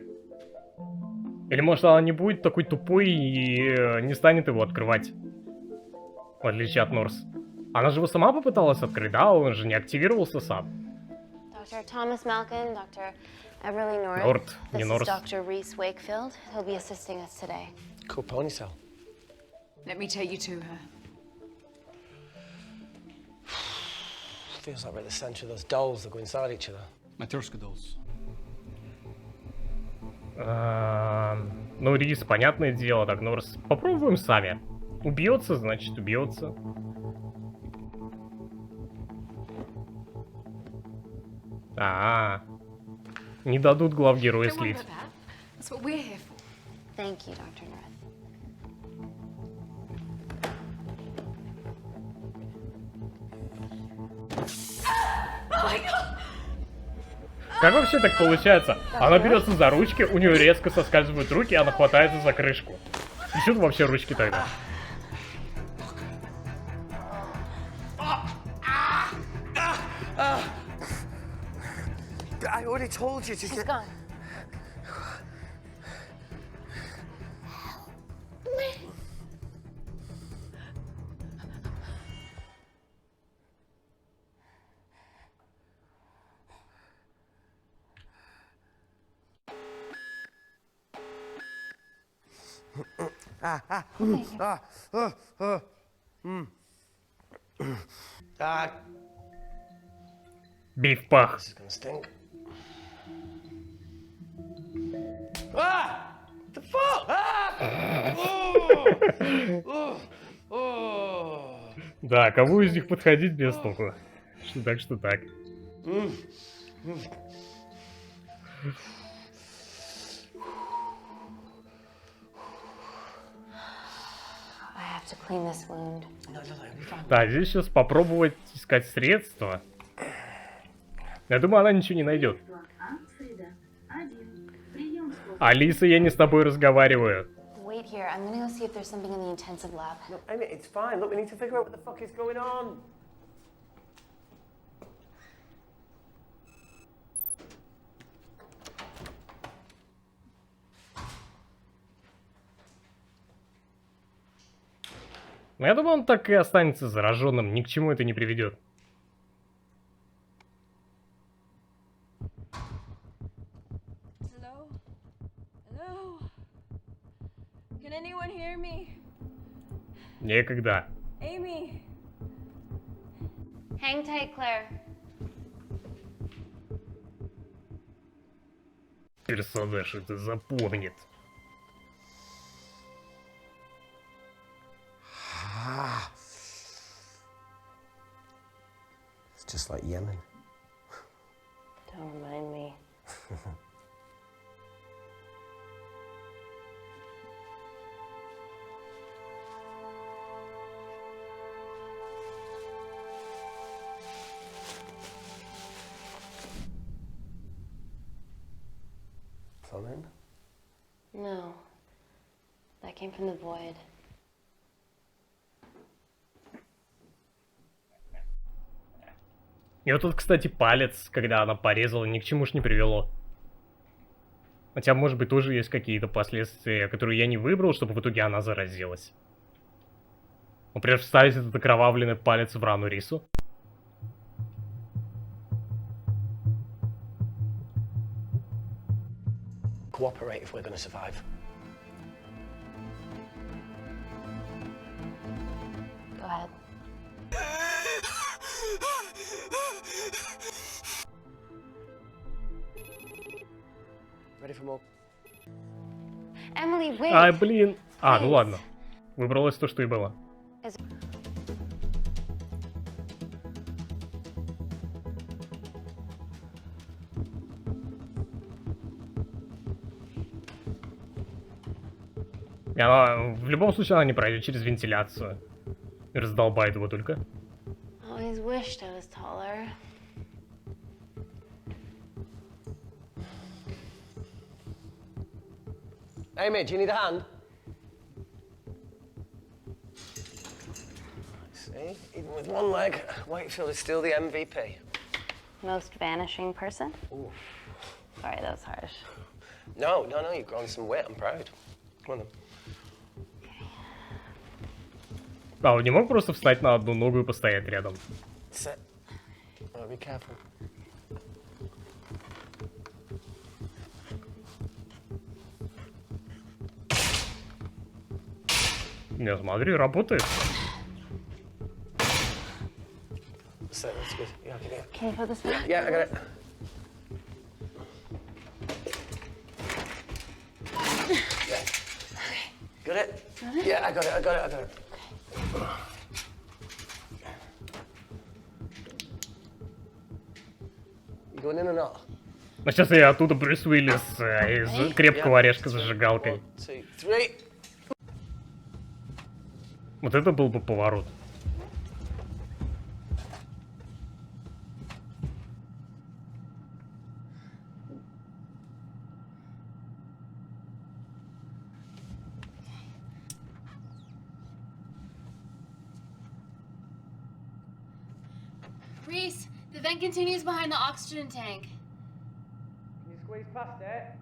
Speaker 1: Или может она не будет такой тупой и не станет его открывать? В отличие от Норс. Она же его сама попыталась открыть, да? Он же не активировался сам.
Speaker 3: Dr. Thomas Malkin, Dr. Everly North.
Speaker 1: Норт, не
Speaker 3: This is
Speaker 1: Норс.
Speaker 3: Dr. Reese Wakefield. He'll be assisting us today.
Speaker 17: Cool ponytail.
Speaker 18: Let me take you to her.
Speaker 17: Feels like we're at the center of those dolls that go inside each other.
Speaker 12: Matryoshka dolls.
Speaker 1: Ну, Рис, понятное дело, так, Норс. Попробуем сами. Убьется, значит, убьется. Не дадут главгероя слить.
Speaker 3: That's what we're here for. Thank you, Dr. North.
Speaker 1: Как вообще так получается? Она берется за ручки, у нее резко соскальзывают руки, она хватается за крышку. И что вообще ручки тогда?
Speaker 2: I already told you to
Speaker 3: She's gone.
Speaker 1: Бей в пах.
Speaker 17: This is gonna stink. Ah! The fuck? Ah!
Speaker 1: Да, кому из них подходить без толку? Что так.
Speaker 3: to clean this wound.
Speaker 1: Да, здесь сейчас попробовать искать средства. Я думаю, она ничего не найдет. Алиса, я не с тобой разговариваю.
Speaker 3: Wait here. I'm gonna go see if there's something in the intensive lab.
Speaker 17: Look, Amy, it's fine. Look, we need to figure out what the fuck is going on.
Speaker 1: Я думаю, он так и останется зараженным, ни к чему это не приведет.
Speaker 16: Hello? Hello? Can anyone hear me?
Speaker 1: Некогда.
Speaker 16: Amy?
Speaker 3: Hang tight, Claire.
Speaker 1: Персонаж это запомнит.
Speaker 17: It's just like Yemen.
Speaker 3: Don't remind me.
Speaker 17: Fallen?
Speaker 3: No. That came from the void.
Speaker 1: И вот тут, кстати, палец, когда она порезала, ни к чему ж не привело. Хотя, может быть, тоже есть какие-то последствия, которые я не выбрал, чтобы в итоге она заразилась. Например, вставить этот окровавленный палец в рану Рису.
Speaker 17: Cooperate if we're gonna survive.
Speaker 3: Go ahead.
Speaker 17: Ready for more?
Speaker 3: Emily, wait.
Speaker 1: Ай, блин. А, ну ладно. Выбралось то, что и было. И она, в любом случае, она не пройдет через вентиляцию. И раздолбает его только.
Speaker 3: Always wished I was taller.
Speaker 17: Amy, do you need a hand? See, even with one leg, Wakefield is still the MVP.
Speaker 3: Most vanishing person?
Speaker 17: Ooh.
Speaker 3: Sorry, that was harsh.
Speaker 17: No, you've grown some weight, I'm proud. Come on then.
Speaker 1: А, он не мог просто встать на одну ногу и постоять рядом.
Speaker 17: Sit. Oh, be careful.
Speaker 1: Не, смотри, работает.
Speaker 17: Sit, that's good. Yeah, I can hear.
Speaker 3: Can you put this back?
Speaker 17: Yeah, I got it. Yeah. Got it? Yeah, I got it. You going in or not?
Speaker 1: А сейчас я оттуда Брюс Уиллис из крепкого орешка с зажигалкой.
Speaker 17: 1, 2, 3.
Speaker 1: Вот это был бы поворот.
Speaker 3: Reese, the vent continues behind the oxygen tank.
Speaker 17: Can you squeeze past it?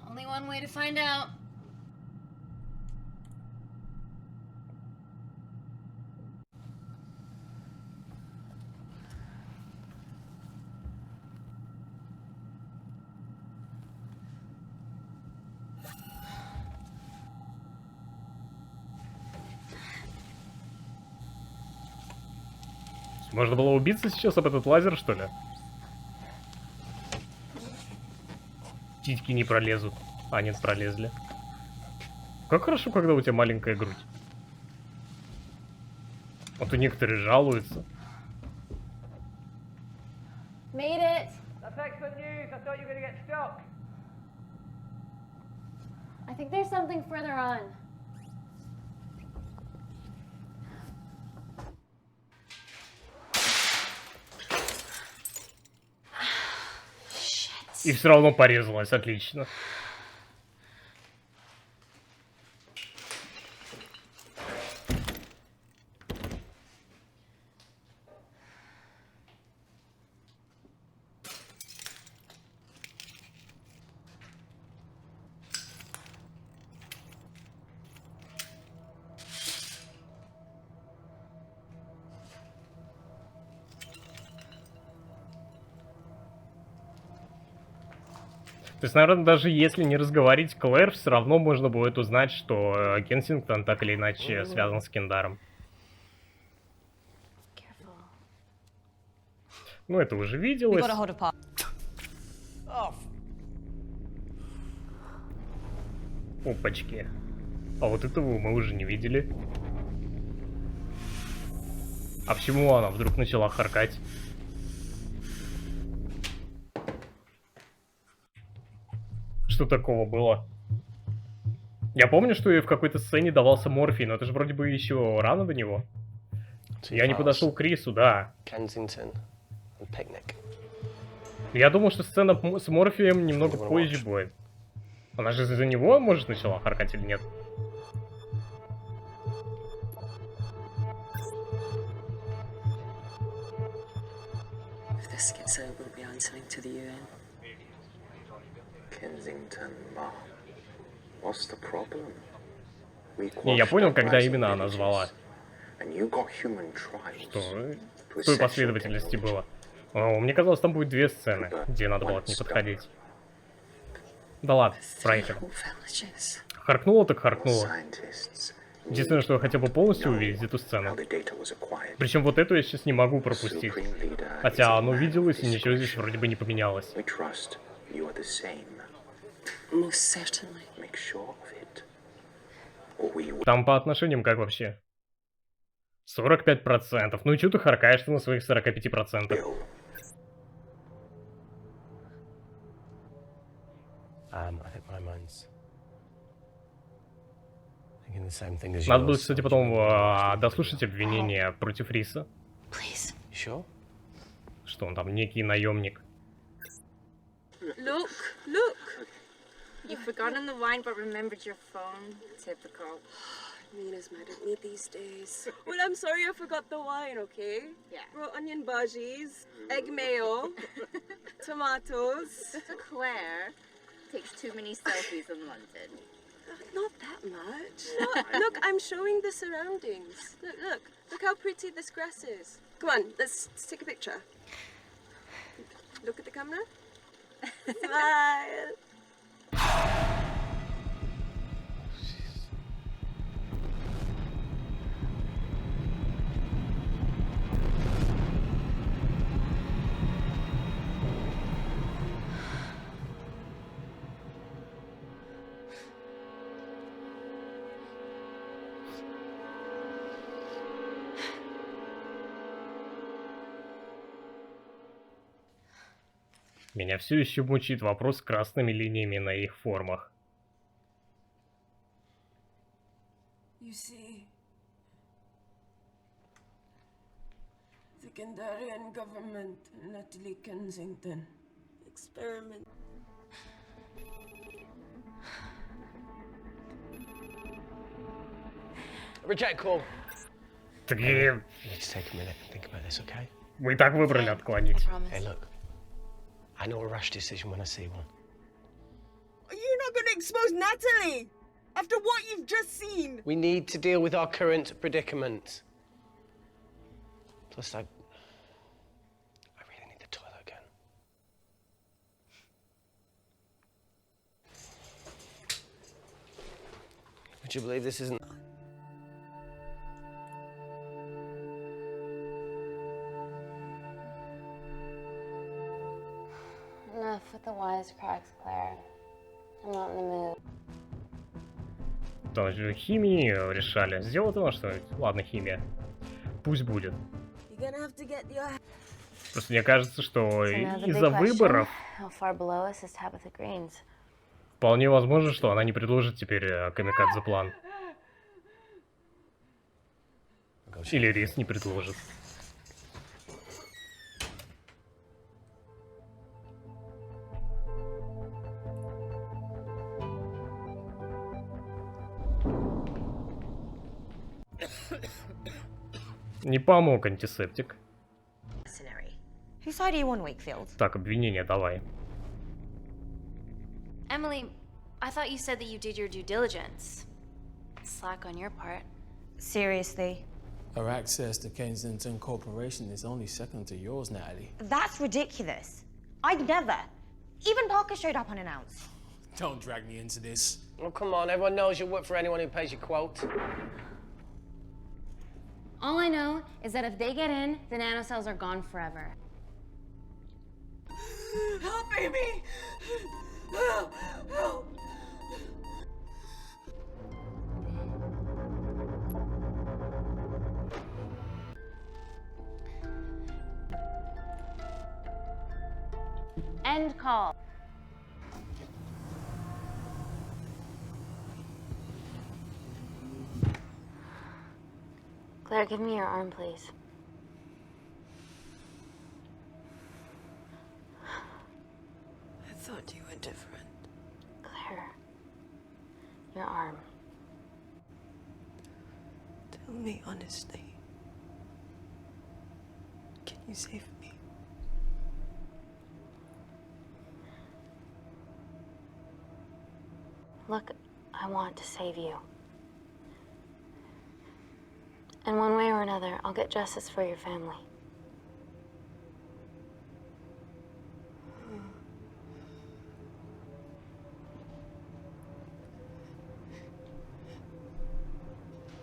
Speaker 3: Only one way to find out.
Speaker 1: Можно было убиться сейчас об этот лазер, что ли? Титьки не пролезут. А, нет, пролезли. Как хорошо, когда у тебя маленькая грудь. Вот у некоторых жалуются.
Speaker 3: Made it.
Speaker 17: That's excellent news. I thought you were going to get stuck.
Speaker 3: I think there's something further on.
Speaker 1: И все равно порезалась, отлично. То есть, наверное, даже если не разговорить Клэр, все равно можно будет узнать, что Кенсингтон так или иначе связан с Киндаром. Ну, это уже виделось. Опачки. А вот этого мы уже не видели. А почему она вдруг начала харкать? Что такого было? Я помню, что ей в какой-то сцене давался морфий, но это же вроде бы еще рано до него. Я не подошел к Рису, да. Я думал, что сцена с морфием немного позже будет. Она же из-за него, может, начала харкать или нет? Не, я понял, когда именно она звала. Что? В той последовательности было. О, мне казалось, там будет две сцены, где надо было к ней подходить. Да ладно, проехали. Харкнула так харкнула. Единственное, что я хотел бы полностью увидеть эту сцену. Причем вот эту я сейчас не могу пропустить. Хотя оно виделось, и ничего здесь вроде бы не поменялось. Там по отношениям как вообще? 45%. Ну и что ты харкаешь-то на своих 45%? Надо будет, кстати, потом дослушать обвинения против Риса. Что он там, некий наемник.
Speaker 16: Look, look. You've forgotten the wine but remembered your phone. Typical. Mina's mad at me these days. Well, I'm sorry I forgot the wine, okay? Yeah. Brought onion bhajis, egg mayo, tomatoes.
Speaker 13: Claire takes too many selfies in London.
Speaker 16: Not that much. Look, I'm showing the surroundings. Look how pretty this grass is. Come on, let's take a picture. Look at the camera. Smile.
Speaker 1: Меня все еще мучает вопрос с красными линиями на их формах.
Speaker 14: You see, the Kindarian government and Natalie Kensington experiment.
Speaker 17: Reject call.
Speaker 1: Блин.
Speaker 17: Let's take a minute and think about this, okay?
Speaker 1: Вы и так выбрали отклонить.
Speaker 17: Hey, look. I know a rash decision when I see one.
Speaker 14: Are you not going to expose Natalie? After what you've just seen?
Speaker 17: We need to deal with our current predicament. Plus, I really need the toilet again. Would you believe this isn't...
Speaker 3: Enough with the wisecracks, Claire. I'm not in the mood.
Speaker 1: Там же химии решали. Сделать она что-нибудь? Ладно, химия. Пусть будет. Просто мне кажется, что из-за выборов вполне возможно, что она не предложит теперь камикадзе план. Или Рис не предложит. Не помог антисептик.
Speaker 8: Whose side are you on, Wakefield?
Speaker 1: Так, обвинение давай.
Speaker 3: Emily, I thought you said that you did your due diligence. Slack on your part.
Speaker 8: Seriously?
Speaker 19: Her access to Kensington Corporation is only second to yours, Natalie.
Speaker 8: That's ridiculous. I'd never. Even Parker showed up unannounced.
Speaker 19: Don't drag me into this.
Speaker 17: Oh, come on, everyone knows you work for anyone who pays your quote.
Speaker 3: All I know is that if they get in, the nanocells are gone forever.
Speaker 14: Help, Amy! Help! Help!
Speaker 3: End call. Claire, give me your arm, please.
Speaker 14: I thought you were different.
Speaker 3: Claire, your arm.
Speaker 14: Tell me honestly. Can you save me?
Speaker 3: Look, I want to save you. And one way or another, I'll get justice for your family.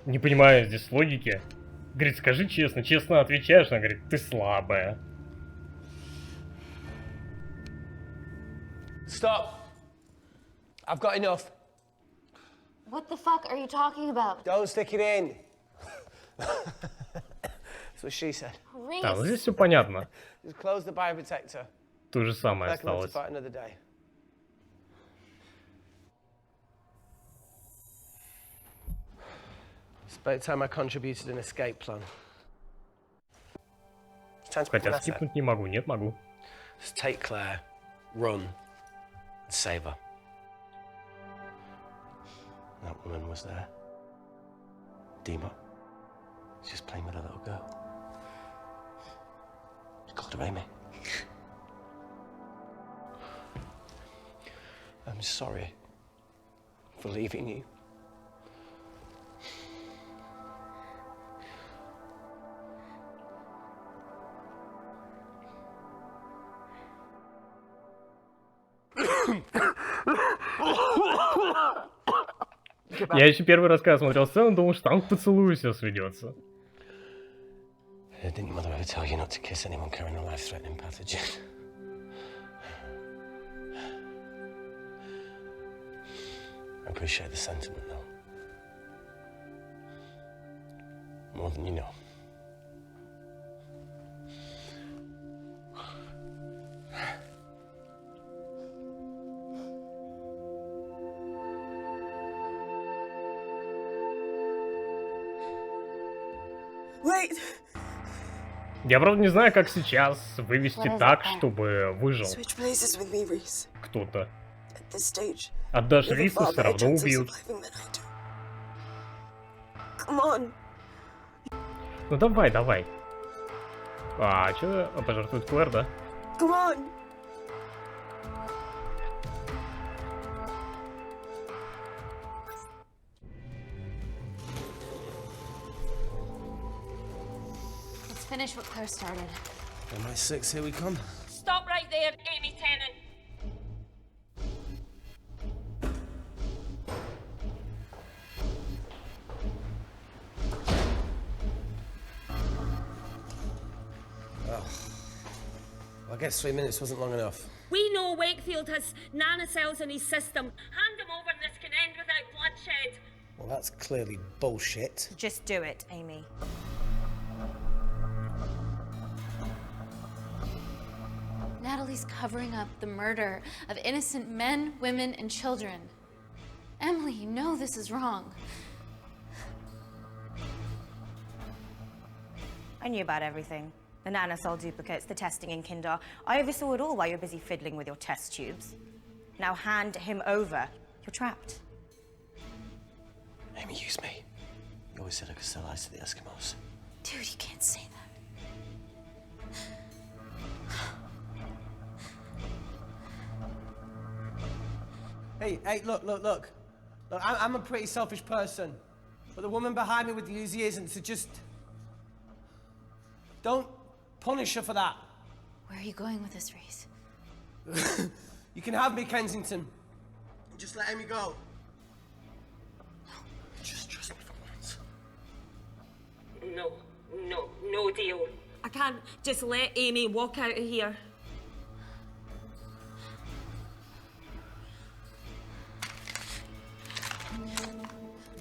Speaker 1: Не понимаю здесь логики. Говорит, скажи честно, честно отвечаешь, она говорит, ты слабая.
Speaker 17: Stop. I've got enough.
Speaker 3: What the fuck are you talking about?
Speaker 17: Don't stick it in. That's what she said.
Speaker 1: А, ну здесь все понятно.
Speaker 17: Just close the bioprotector.
Speaker 1: То же самое
Speaker 17: Back to
Speaker 1: осталось.
Speaker 17: fight another day. It's about time I contributed an escape plan. It's time to
Speaker 1: Хотя
Speaker 17: pass it.
Speaker 1: скипнуть не могу, нет, могу.
Speaker 17: Just take Claire, run, and save her. That woman was there. Dima. She's just playing with a little girl. She called her Amy. I'm sorry for leaving you.
Speaker 1: Я еще первый раз, когда смотрел сцену, думал, что там к поцелую все сведется.
Speaker 17: Didn't your mother ever tell you not to kiss anyone carrying a life-threatening pathogen? I appreciate the sentiment, though. More than you know.
Speaker 14: Wait!
Speaker 1: Я, правда, не знаю, как сейчас вывести так, чтобы выжил
Speaker 14: Switch places with me, Reese.
Speaker 1: кто-то.
Speaker 14: At this stage,
Speaker 1: Отдашь
Speaker 14: you have a
Speaker 1: Рису,
Speaker 14: far
Speaker 1: все
Speaker 14: better
Speaker 1: равно
Speaker 14: chance of
Speaker 1: убьют.
Speaker 14: surviving than I do. Come on.
Speaker 1: Ну давай, давай. А, что пожертвует Клэр, да?
Speaker 14: Come on.
Speaker 3: Let's finish what Claire started.
Speaker 17: MI6, here we come.
Speaker 7: Stop right there, Amy Tennant.
Speaker 17: I guess 3 minutes wasn't long enough.
Speaker 7: We know Wakefield has nanocells in his system. Hand him over and this can end without bloodshed.
Speaker 17: Well, that's clearly bullshit.
Speaker 8: Just do it, Amy.
Speaker 3: Natalie's covering up the murder of innocent men, women, and children. Emily, you know this is wrong.
Speaker 8: I knew about everything. The nanocell duplicates, the testing in Kindar. I oversaw it all while you're busy fiddling with your test tubes. Now hand him over. You're trapped.
Speaker 17: Amy, use me. You always said I could sell ice to the Eskimos.
Speaker 3: Dude, you can't say that.
Speaker 17: Hey, look. Look, I'm a pretty selfish person. But the woman behind me with the Uzi isn't, so just... don't punish her for that.
Speaker 3: Where are you going with this, Reese?
Speaker 17: You can have me, Kensington. Just let Amy go. Just trust me for once.
Speaker 7: No deal. I can't just let Amy walk out of here.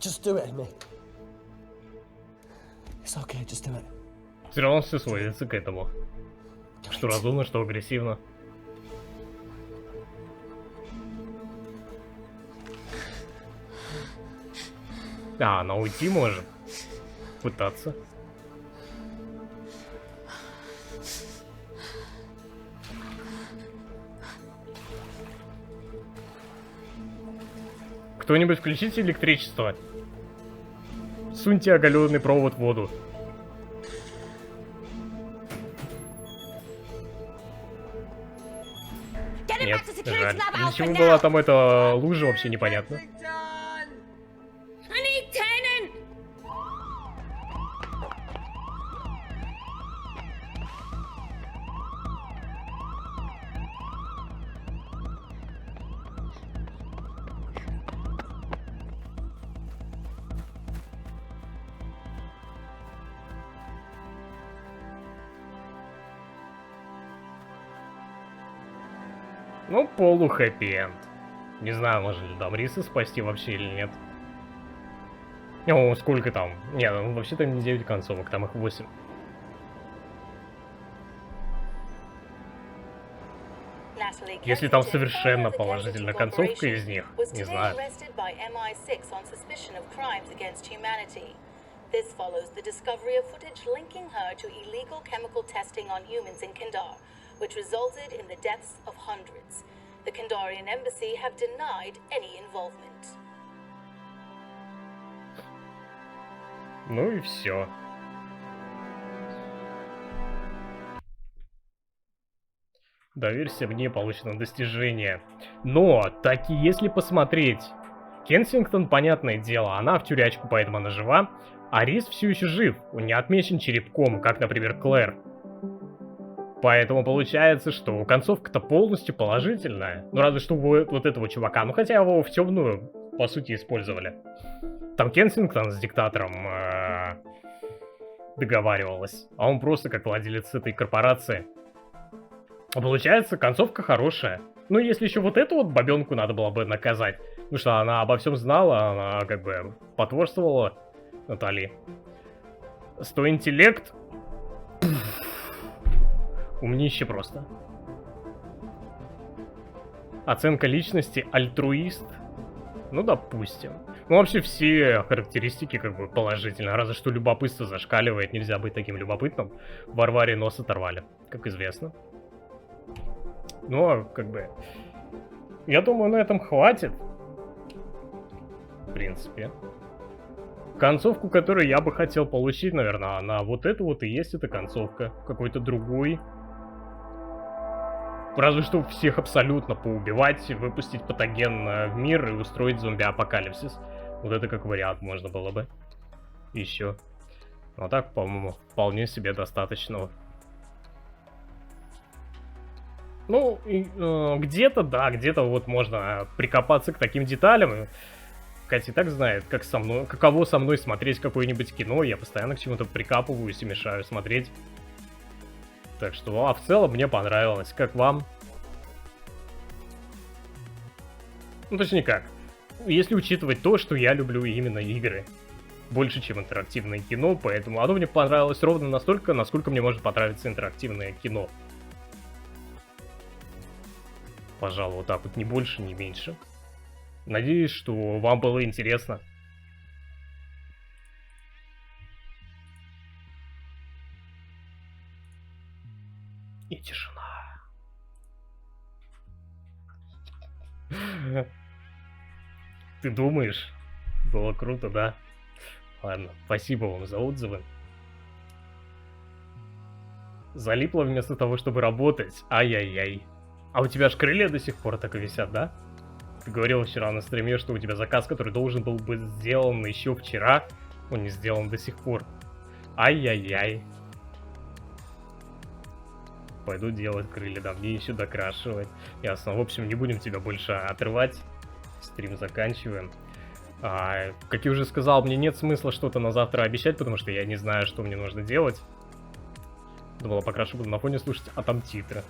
Speaker 17: Just do it, Amy. It's okay, just do it.
Speaker 1: Все равно все сводится к этому. Что разумно, что агрессивно. А, она уйти может. Пытаться. Кто-нибудь включите электричество. Суньте оголенный провод в воду. Нет, жаль. Для чего была там эта лужа, вообще непонятно. Ну, полу-хэппи-энд. Не знаю, можно ли там Риса спасти вообще или нет. О, сколько там? Нет, ну, вообще-то не 9 концовок, там их 8. Если там совершенно положительная концовка из них, не знаю.
Speaker 15: This follows the discovery of footage linking her to illegal chemical testing on humans in Kindar, which resulted in the deaths of hundreds. The Kindarian embassy have denied any involvement.
Speaker 1: Ну и все. Доверься мне, получено достижение. Но, таки, если посмотреть, Кенсингтон, понятное дело, она в тюрячку, поэтому она жива, а Рис все еще жив, он не отмечен черепком, как, например, Клэр. Поэтому получается, что концовка-то полностью положительная. Ну, разве что вот этого чувака, ну хотя его в темную, по сути, использовали. Там Кенсингтон с диктатором договаривалась, а он просто как владелец этой корпорации. А получается, концовка хорошая. Ну, если еще вот эту вот бабенку надо было бы наказать. Потому что она обо всем знала, она как бы потворствовала Натали. 100 интеллект. Умнище просто. Оценка личности альтруист. Ну, допустим. Ну, вообще все характеристики как бы положительные. Разве что любопытство зашкаливает. Нельзя быть таким любопытным. Варваре нос оторвали, как известно. Но, как бы... Я думаю, на этом хватит. В принципе. Концовку, которую я бы хотел получить, наверное, она вот это вот и есть эта концовка. Какой-то другой. Разве что всех абсолютно поубивать, выпустить патоген в мир и устроить зомби-апокалипсис. Вот это как вариант можно было бы. Еще. Но так, по-моему, вполне себе достаточно. Ну, где-то, да, где-то вот можно прикопаться к таким деталям. Катя и так знает, как со мной, каково со мной смотреть какое-нибудь кино. Я постоянно к чему-то прикапываюсь и мешаю смотреть. Так что, в целом мне понравилось. Как вам? Ну, точнее как. Если учитывать то, что я люблю именно игры. Больше, чем интерактивное кино. Поэтому оно мне понравилось ровно настолько, насколько мне может понравиться интерактивное кино. Пожалуй, вот так вот, ни больше, ни меньше. Надеюсь, что вам было интересно. И тишина. Ты думаешь? Было круто, да? Ладно, спасибо вам за отзывы. Залипла вместо того, чтобы работать. Ай-яй-яй. А у тебя ж крылья до сих пор так и висят, да? Ты говорил вчера на стриме, что у тебя заказ, который должен был быть сделан еще вчера, он не сделан до сих пор. Ай-яй-яй. Пойду делать крылья, да, мне еще докрашивать. Ясно. В общем, не будем тебя больше отрывать. Стрим заканчиваем. Как я уже сказал, мне нет смысла что-то на завтра обещать, потому что я не знаю, что мне нужно делать. Думала, покрашу, буду на фоне слушать, а там титры.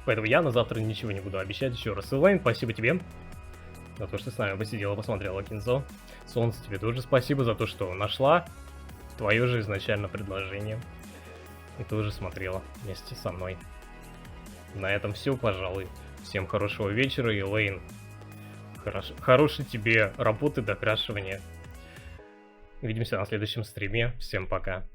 Speaker 1: Поэтому я на завтра ничего не буду обещать. Еще раз, Элэйн, спасибо тебе за то, что с нами посидела, посмотрела кинцо. Солнце, тебе тоже спасибо за то, что нашла твое же изначально предложение. И тоже смотрела вместе со мной. На этом все, пожалуй. Всем хорошего вечера, Элэйн. Хорошей тебе работы, докрашивания. Увидимся на следующем стриме. Всем пока.